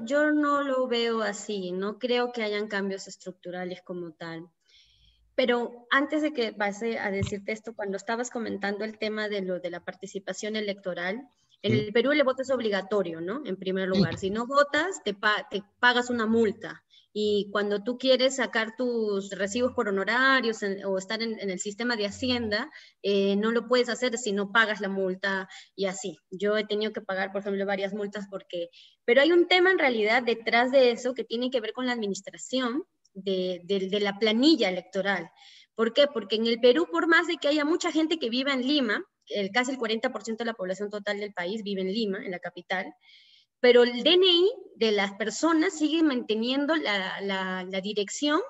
yo no lo veo así, no creo que hayan cambios estructurales como tal. Pero antes de que pase a decirte esto, cuando estabas comentando el tema de lo de la participación electoral, en Sí, el Perú el voto es obligatorio, ¿no? En primer sí, lugar, si no votas, te pagas una multa. Y cuando tú quieres sacar tus recibos por honorarios o estar en el sistema de Hacienda, no lo puedes hacer si no pagas la multa y así. Yo he tenido que pagar, por ejemplo, varias multas porque... Pero hay un tema en realidad detrás de eso que tiene que ver con la administración de la planilla electoral. ¿Por qué? Porque en el Perú, por más de que haya mucha gente que viva en Lima, casi el 40% de la población total del país vive en Lima, en la capital, pero el DNI de las personas sigue manteniendo la dirección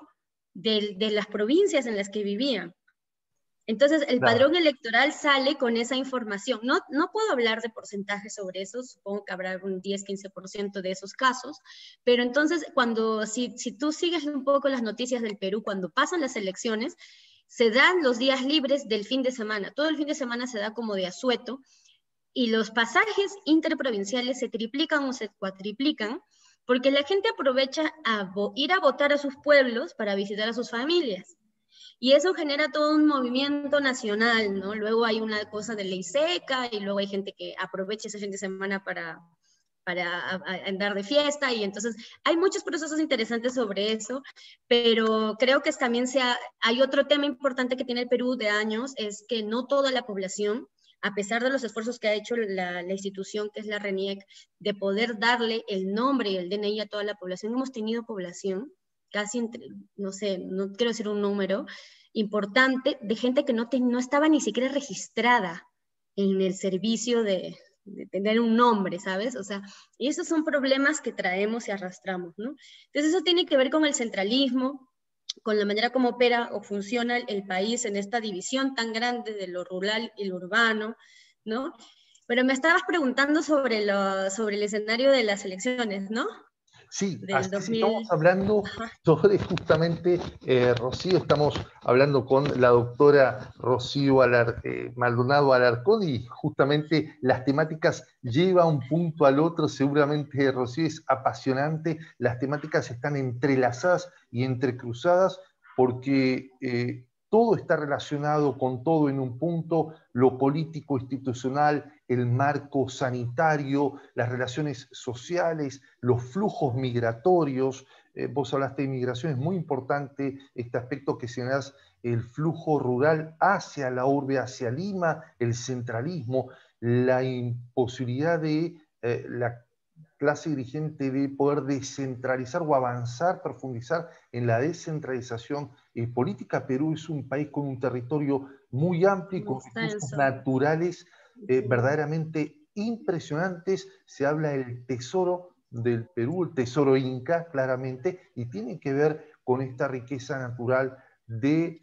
de las provincias en las que vivían. Entonces, el claro. padrón electoral sale con esa información. No puedo hablar de porcentajes sobre eso, supongo que habrá un 10-15% de esos casos, pero entonces, si tú sigues un poco las noticias del Perú, cuando pasan las elecciones, se dan los días libres del fin de semana. Todo el fin de semana se da como de asueto y los pasajes interprovinciales se triplican o se cuatriplican porque la gente aprovecha ir a votar a sus pueblos para visitar a sus familias. Y eso genera todo un movimiento nacional, ¿no? Luego hay una cosa de ley seca y luego hay gente que aprovecha ese fin de semana para andar de fiesta y entonces hay muchos procesos interesantes sobre eso, pero creo que también hay otro tema importante que tiene el Perú de años, es que no toda la población, a pesar de los esfuerzos que ha hecho la institución que es la RENIEC, de poder darle el nombre y el DNI a toda la población, hemos tenido población casi, no sé, no quiero decir un número importante, de gente que no estaba ni siquiera registrada en el servicio de tener un nombre, ¿sabes? O sea, y esos son problemas que traemos y arrastramos, ¿no? Entonces eso tiene que ver con el centralismo, con la manera como opera o funciona el país en esta división tan grande de lo rural y lo urbano, ¿no? Pero me estabas preguntando sobre el escenario de las elecciones, ¿no? Sí, Del así es, estamos 2000. hablando Ajá. sobre justamente, Rocío, estamos hablando con la doctora Rocío Maldonado Alarcón y justamente las temáticas lleva un punto al otro, seguramente Rocío es apasionante, las temáticas están entrelazadas y entrecruzadas porque todo está relacionado con todo en un punto, lo político, institucional, el marco sanitario, las relaciones sociales, los flujos migratorios. Vos hablaste de migración, es muy importante este aspecto que señalás el flujo rural hacia la urbe, hacia Lima, el centralismo, la imposibilidad de la clase dirigente de poder descentralizar o avanzar, profundizar en la descentralización política. Perú es un país con un territorio muy amplio y Muy con recursos extenso. naturales verdaderamente impresionantes. Se habla del tesoro del Perú, el tesoro inca, claramente, y tiene que ver con esta riqueza natural de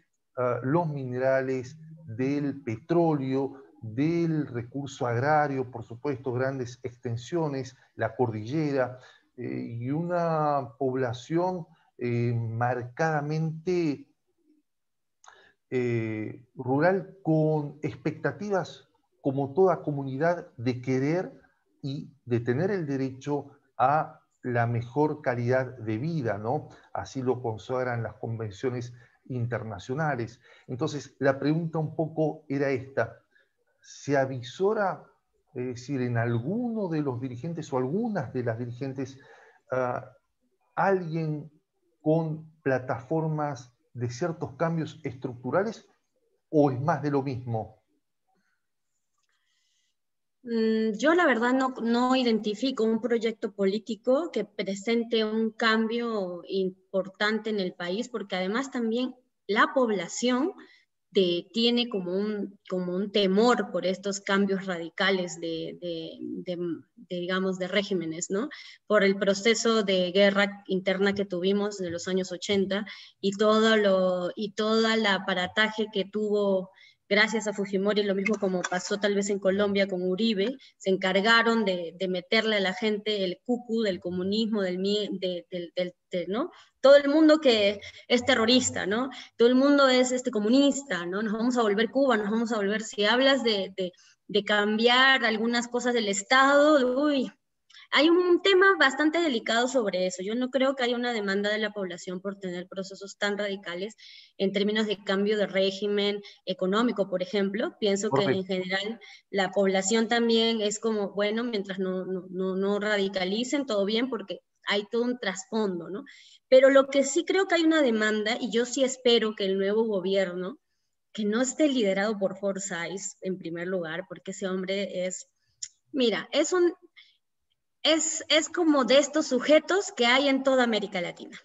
los minerales, del petróleo, del recurso agrario, por supuesto, grandes extensiones, la cordillera, y una población marcadamente rural con expectativas, como toda comunidad, de querer y de tener el derecho a la mejor calidad de vida, ¿no? Así lo consagran las convenciones internacionales. Entonces, la pregunta un poco era esta: ¿se avisora, es decir, en alguno de los dirigentes o algunas de las dirigentes, alguien con plataformas de ciertos cambios estructurales, o es más de lo mismo? Yo la verdad no identifico un proyecto político que presente un cambio importante en el país, porque además también la población tiene como un temor por estos cambios radicales digamos, de regímenes, ¿no? Por el proceso de guerra interna que tuvimos de los años 80 y todo el aparataje que tuvo gracias a Fujimori, lo mismo como pasó tal vez en Colombia con Uribe, se encargaron de meterle a la gente el cucu del comunismo, ¿no? Todo el mundo que es terrorista, ¿no? Todo el mundo es comunista, ¿no? Nos vamos a volver Cuba, nos vamos a volver, si hablas de cambiar algunas cosas del Estado, uy, hay un tema bastante delicado sobre eso. Yo no creo que haya una demanda de la población por tener procesos tan radicales en términos de cambio de régimen económico, por ejemplo. Pienso que en Correcto. general la población también es como, bueno, mientras no radicalicen, todo bien, porque hay todo un trasfondo, ¿no? Pero lo que sí creo que hay una demanda, y yo sí espero que el nuevo gobierno, que no esté liderado por Forsyth en primer lugar, porque ese hombre mira, es como de estos sujetos que hay en toda América Latina.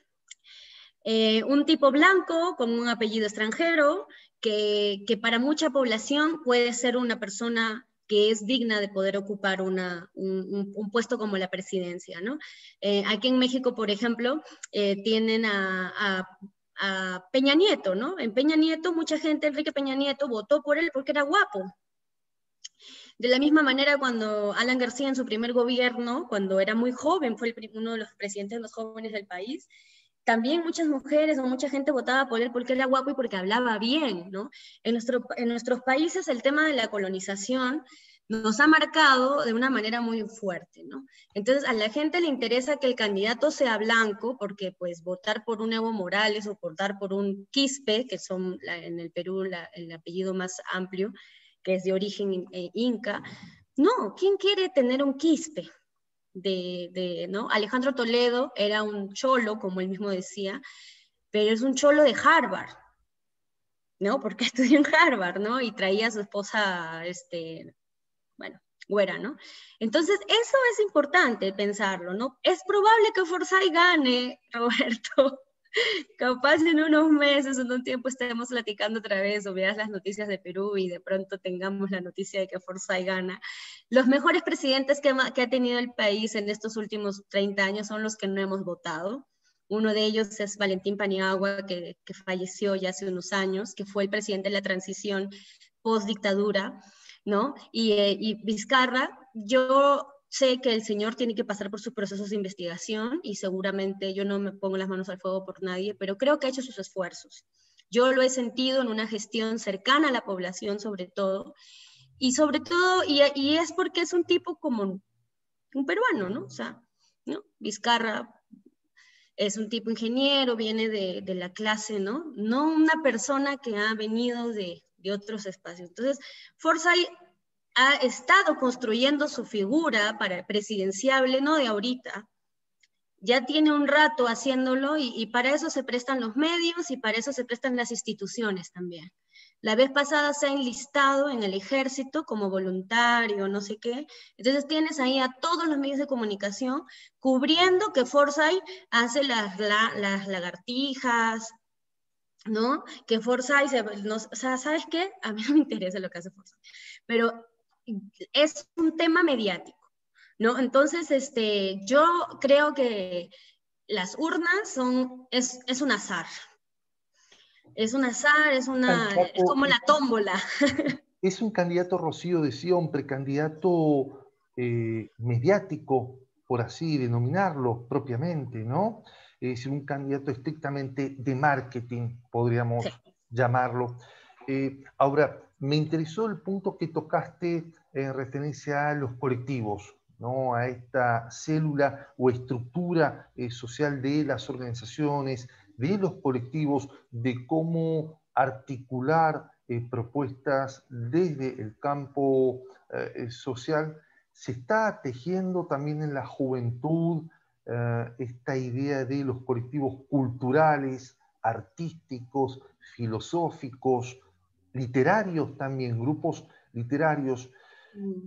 Un tipo blanco con un apellido extranjero que para mucha población puede ser una persona que es digna de poder ocupar un puesto como la presidencia, ¿no? Aquí en México, por ejemplo, tienen a Peña Nieto, ¿no? En Peña Nieto, mucha gente, Enrique Peña Nieto, votó por él porque era guapo. De la misma manera, cuando Alan García en su primer gobierno, cuando era muy joven, fue uno de los presidentes más jóvenes del país, también muchas mujeres o mucha gente votaba por él porque era guapo y porque hablaba bien, ¿no? En nuestros países el tema de la colonización nos ha marcado de una manera muy fuerte, ¿no? Entonces a la gente le interesa que el candidato sea blanco porque pues votar por un Evo Morales o votar por un Quispe, que son en el Perú el apellido más amplio, que es de origen inca, no, ¿quién quiere tener un Quispe? ¿No? Alejandro Toledo era un cholo, como él mismo decía, pero es un cholo de Harvard, ¿no? Porque estudió en Harvard, ¿no? Y traía a su esposa, bueno, güera, ¿no? Entonces, eso es importante pensarlo, ¿no? Es probable que Forsyth gane, Roberto. Capaz en unos meses, en un tiempo, estemos platicando otra vez o veas las noticias de Perú y de pronto tengamos la noticia de que Forsyth gana. Los mejores presidentes que ha tenido el país en estos últimos 30 años son los que no hemos votado. Uno de ellos es Valentín Paniagua, que falleció ya hace unos años, que fue el presidente de la transición post-dictadura, ¿no? Y Vizcarra, yo sé que el señor tiene que pasar por sus procesos de investigación y seguramente yo no me pongo las manos al fuego por nadie, pero creo que ha hecho sus esfuerzos. Yo lo he sentido en una gestión cercana a la población sobre todo, y es porque es un tipo como un peruano, ¿no? O sea, ¿no? Vizcarra es un tipo ingeniero, viene de la clase, ¿no? No una persona que ha venido de otros espacios. Entonces, Forsyth ha estado construyendo su figura para presidenciable, no de ahorita, ya tiene un rato haciéndolo y para eso se prestan los medios y para eso se prestan las instituciones también. La vez pasada se ha enlistado en el ejército como voluntario, no sé qué. Entonces tienes ahí a todos los medios de comunicación cubriendo que Forsyth hace las lagartijas, ¿no? Que Forsyth, o sea, ¿sabes qué? A mí no me interesa lo que hace Forsyth, pero es un tema mediático, ¿no? Entonces, yo creo que las urnas es un azar. Es un azar, es como la tómbola. Es un candidato, Rocío decía, un precandidato mediático, por así denominarlo propiamente, ¿no? Es un candidato estrictamente de marketing, podríamos llamarlo. Ahora, me interesó el punto que tocaste en referencia a los colectivos, ¿no? A esta célula o estructura social de las organizaciones, de los colectivos, de cómo articular propuestas desde el campo social. Se está tejiendo también en la juventud esta idea de los colectivos culturales, artísticos, filosóficos, literarios también, grupos literarios.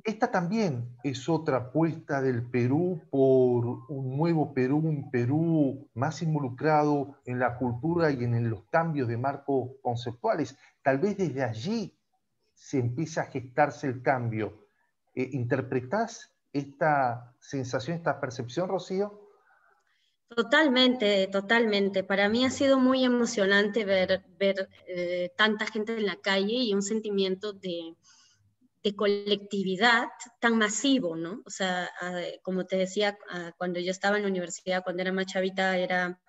Esta también es otra apuesta del Perú por un nuevo Perú, un Perú más involucrado en la cultura y en los cambios de marco conceptuales. Tal vez desde allí se empieza a gestarse el cambio. ¿Interpretás esta sensación, esta percepción, Rocío? Totalmente, totalmente. Para mí ha sido muy emocionante ver tanta gente en la calle y un sentimiento de colectividad tan masivo, ¿no? O sea, como te decía, cuando yo estaba en la universidad, cuando era más chavita, era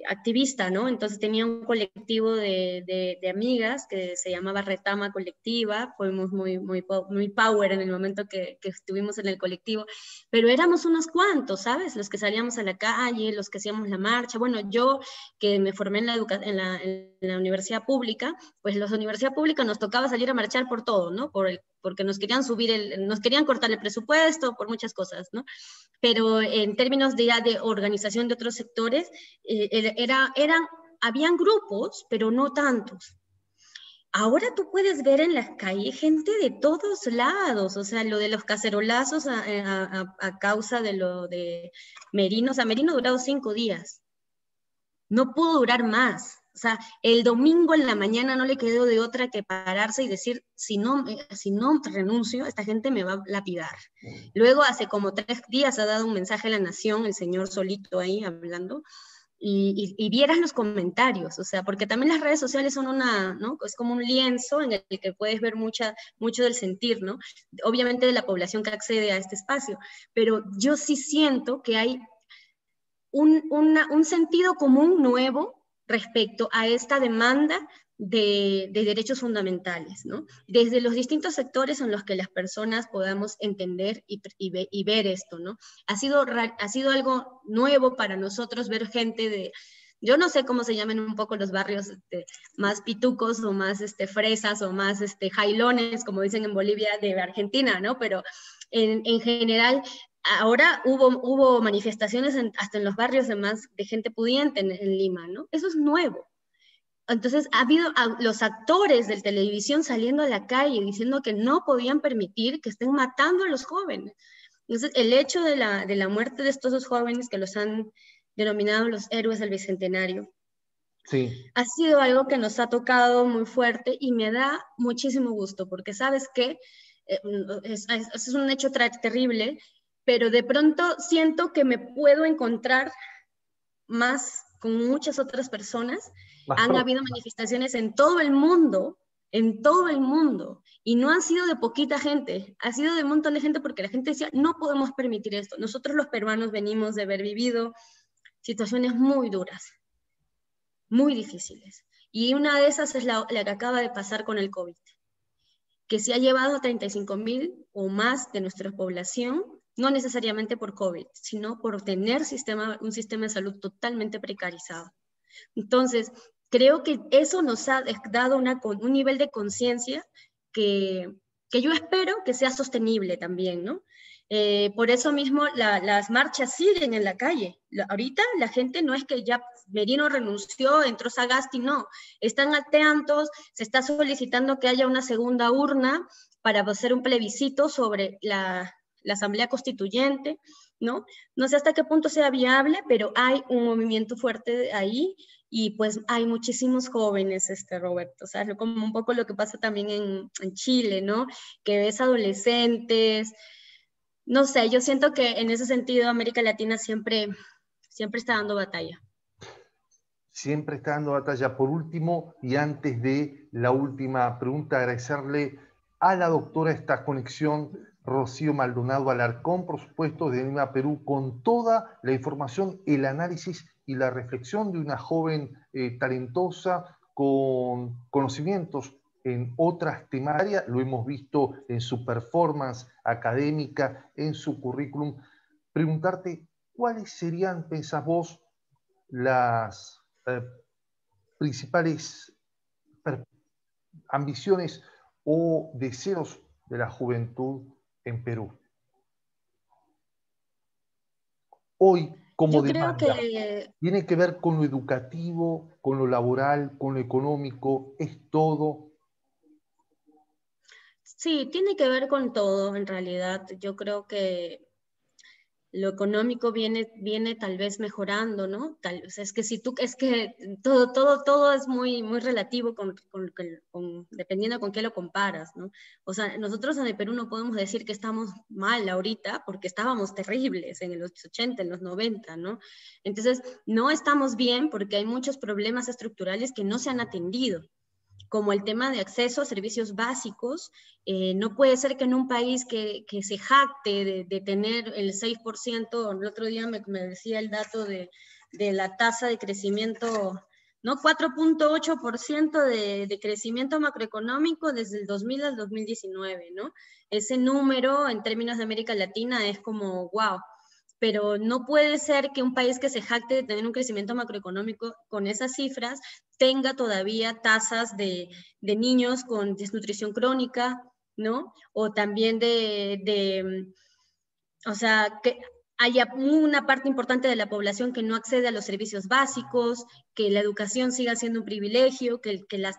activista, ¿no? Entonces tenía un colectivo de amigas que se llamaba Retama Colectiva, fuimos muy power en el momento que estuvimos en el colectivo, pero éramos unos cuantos, ¿sabes? Los que salíamos a la calle, los que hacíamos la marcha. Bueno, yo que me formé en la universidad pública, pues la universidad pública nos tocaba salir a marchar por todo, ¿no? Porque nos querían nos querían cortar el presupuesto, por muchas cosas, ¿no? Pero en términos de organización de otros sectores, habían grupos, pero no tantos. Ahora tú puedes ver en las calles gente de todos lados, o sea, lo de los cacerolazos a causa de lo de Merino, o sea, Merino ha durado 5 días, no pudo durar más. O sea, el domingo en la mañana no le quedó de otra que pararse y decir, si no renuncio, esta gente me va a lapidar. Luego, hace como 3 días ha dado un mensaje a la nación, el señor solito ahí hablando, y vieras los comentarios, o sea, porque también las redes sociales son ¿no? Es como un lienzo en el que puedes ver mucho del sentir, ¿no? Obviamente de la población que accede a este espacio, pero yo sí siento que hay un sentido común nuevo respecto a esta demanda de derechos fundamentales, ¿no? Desde los distintos sectores en los que las personas podamos entender y ver esto, ¿no? Ha sido algo nuevo para nosotros ver gente yo no sé cómo se llaman un poco los barrios más pitucos o más fresas o más jailones, como dicen en Bolivia, de Argentina, ¿no? Pero en general ahora hubo manifestaciones hasta en los barrios de gente pudiente en Lima, ¿no? Eso es nuevo. Entonces ha habido los actores de televisión saliendo a la calle diciendo que no podían permitir que estén matando a los jóvenes. Entonces el hecho de la muerte de estos dos jóvenes que los han denominado los héroes del Bicentenario, sí, ha sido algo que nos ha tocado muy fuerte y me da muchísimo gusto porque sabes que es un hecho terrible, pero de pronto siento que me puedo encontrar más con muchas otras personas. Han habido manifestaciones en todo el mundo, y no han sido de poquita gente, ha sido de un montón de gente porque la gente decía, no podemos permitir esto. Nosotros los peruanos venimos de haber vivido situaciones muy duras, muy difíciles, y una de esas es la que acaba de pasar con el COVID, que se ha llevado a 35,000 o más de nuestra población, no necesariamente por COVID, sino por tener un sistema de salud totalmente precarizado. Entonces, creo que eso nos ha dado un nivel de conciencia que yo espero que sea sostenible también, ¿no? Por eso mismo las marchas siguen en la calle. Ahorita la gente no es que ya Merino renunció, entró Sagasti, no. Están atentos, se está solicitando que haya una segunda urna para hacer un plebiscito sobre la Asamblea Constituyente, ¿no? No sé hasta qué punto sea viable, pero hay un movimiento fuerte ahí y pues hay muchísimos jóvenes, Roberto, o sea, como un poco lo que pasa también en Chile, ¿no? Que ves adolescentes, no sé, yo siento que en ese sentido América Latina siempre está dando batalla. Siempre está dando batalla. Por último, y antes de la última pregunta, agradecerle a la doctora esta conexión, Rocío Maldonado Alarcón, por supuesto, de Lima, Perú, con toda la información, el análisis y la reflexión de una joven talentosa, con conocimientos en otras temáticas. Lo hemos visto en su performance académica, en su currículum. Preguntarte, ¿cuáles serían, pensás vos, las principales ambiciones o deseos de la juventud en Perú? Hoy, como Yo creo demanda, que ¿tiene que ver con lo educativo, con lo laboral, con lo económico? ¿Es todo? sí, tiene que ver con todo en realidad. Yo creo que lo económico viene tal vez mejorando, ¿no? Tal vez es que si tú, es que todo es muy relativo dependiendo con qué lo comparas, ¿no? O sea, nosotros en el Perú no podemos decir que estamos mal ahorita porque estábamos terribles en los 80, en los 90, ¿no? Entonces, no estamos bien porque hay muchos problemas estructurales que no se han atendido, como el tema de acceso a servicios básicos. No puede ser que en un país que se jacte de tener el 6%, el otro día me decía el dato de la tasa de crecimiento, ¿no? 4.8% de crecimiento macroeconómico desde el 2000 al 2019, ¿no? Ese número en términos de América Latina es como, wow. Pero no puede ser que un país que se jacte de tener un crecimiento macroeconómico con esas cifras tenga todavía tasas de niños con desnutrición crónica, ¿no? O también o sea, que haya una parte importante de la población que no accede a los servicios básicos, que la educación siga siendo un privilegio, que la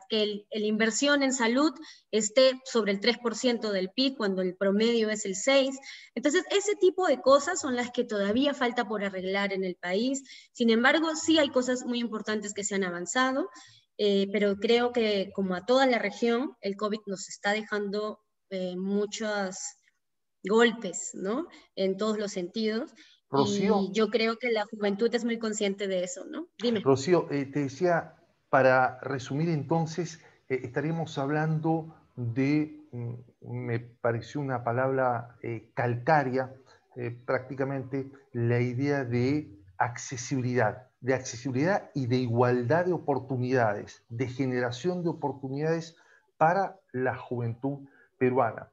inversión en salud esté sobre el 3% del PIB cuando el promedio es el 6%. Entonces, ese tipo de cosas son las que todavía falta por arreglar en el país. Sin embargo, sí hay cosas muy importantes que se han avanzado, pero creo que como a toda la región, el COVID nos está dejando muchas golpes, ¿no? En todos los sentidos. Rocío, Y yo creo que la juventud es muy consciente de eso, ¿no? Dime. Rocío, te decía, para resumir entonces, estaríamos hablando de, me pareció una palabra calcárea, prácticamente la idea de accesibilidad y de igualdad de oportunidades, de generación de oportunidades para la juventud peruana.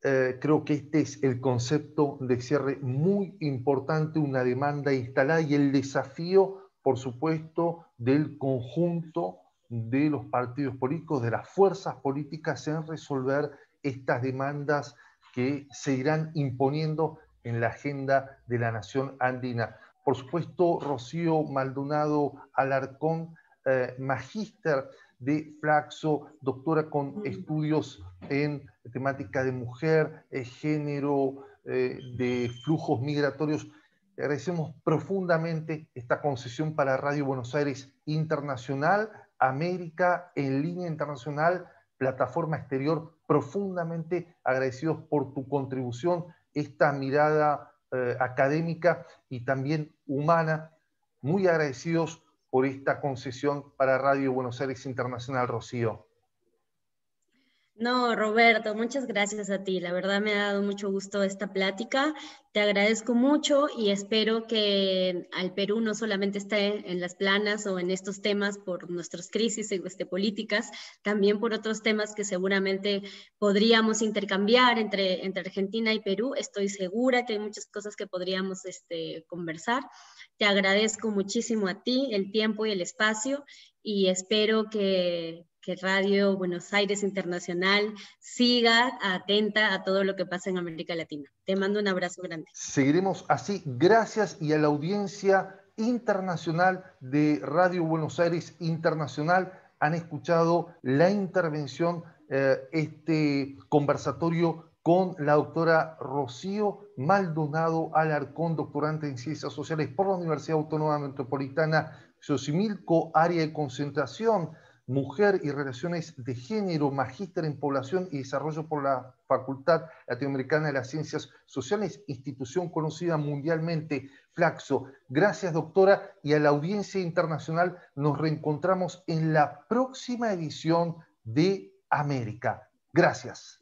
Creo que este es el concepto de cierre muy importante, una demanda instalada y el desafío, por supuesto, del conjunto de los partidos políticos, de las fuerzas políticas en resolver estas demandas que se irán imponiendo en la agenda de la nación andina. Por supuesto, Rocío Maldonado Alarcón, magíster de Flaxo, doctora con estudios en temática de mujer, género, de flujos migratorios. Le agradecemos profundamente esta concesión para Radio Buenos Aires Internacional, América en línea internacional, plataforma exterior, profundamente agradecidos por tu contribución, esta mirada académica y también humana, muy agradecidos por esta concesión para Radio Buenos Aires Internacional, Rocío. No, Roberto, muchas gracias a ti. La verdad me ha dado mucho gusto esta plática. Te agradezco mucho y espero que al Perú no solamente esté en las planas o en estos temas por nuestras crisis políticas, también por otros temas que seguramente podríamos intercambiar entre Argentina y Perú. Estoy segura que hay muchas cosas que podríamos conversar. Te agradezco muchísimo a ti el tiempo y el espacio y espero que que Radio Buenos Aires Internacional siga atenta a todo lo que pasa en América Latina. Te mando un abrazo grande. Seguiremos así. Gracias, y a la audiencia internacional de Radio Buenos Aires Internacional han escuchado la intervención, este conversatorio con la doctora Rocío Maldonado Alarcón, doctorante en Ciencias Sociales por la Universidad Autónoma Metropolitana Xochimilco, área de concentración Mujer y Relaciones de Género, magíster en Población y Desarrollo por la Facultad Latinoamericana de las Ciencias Sociales, institución conocida mundialmente, Flaxo. Gracias, doctora, y a la audiencia internacional nos reencontramos en la próxima edición de América. Gracias.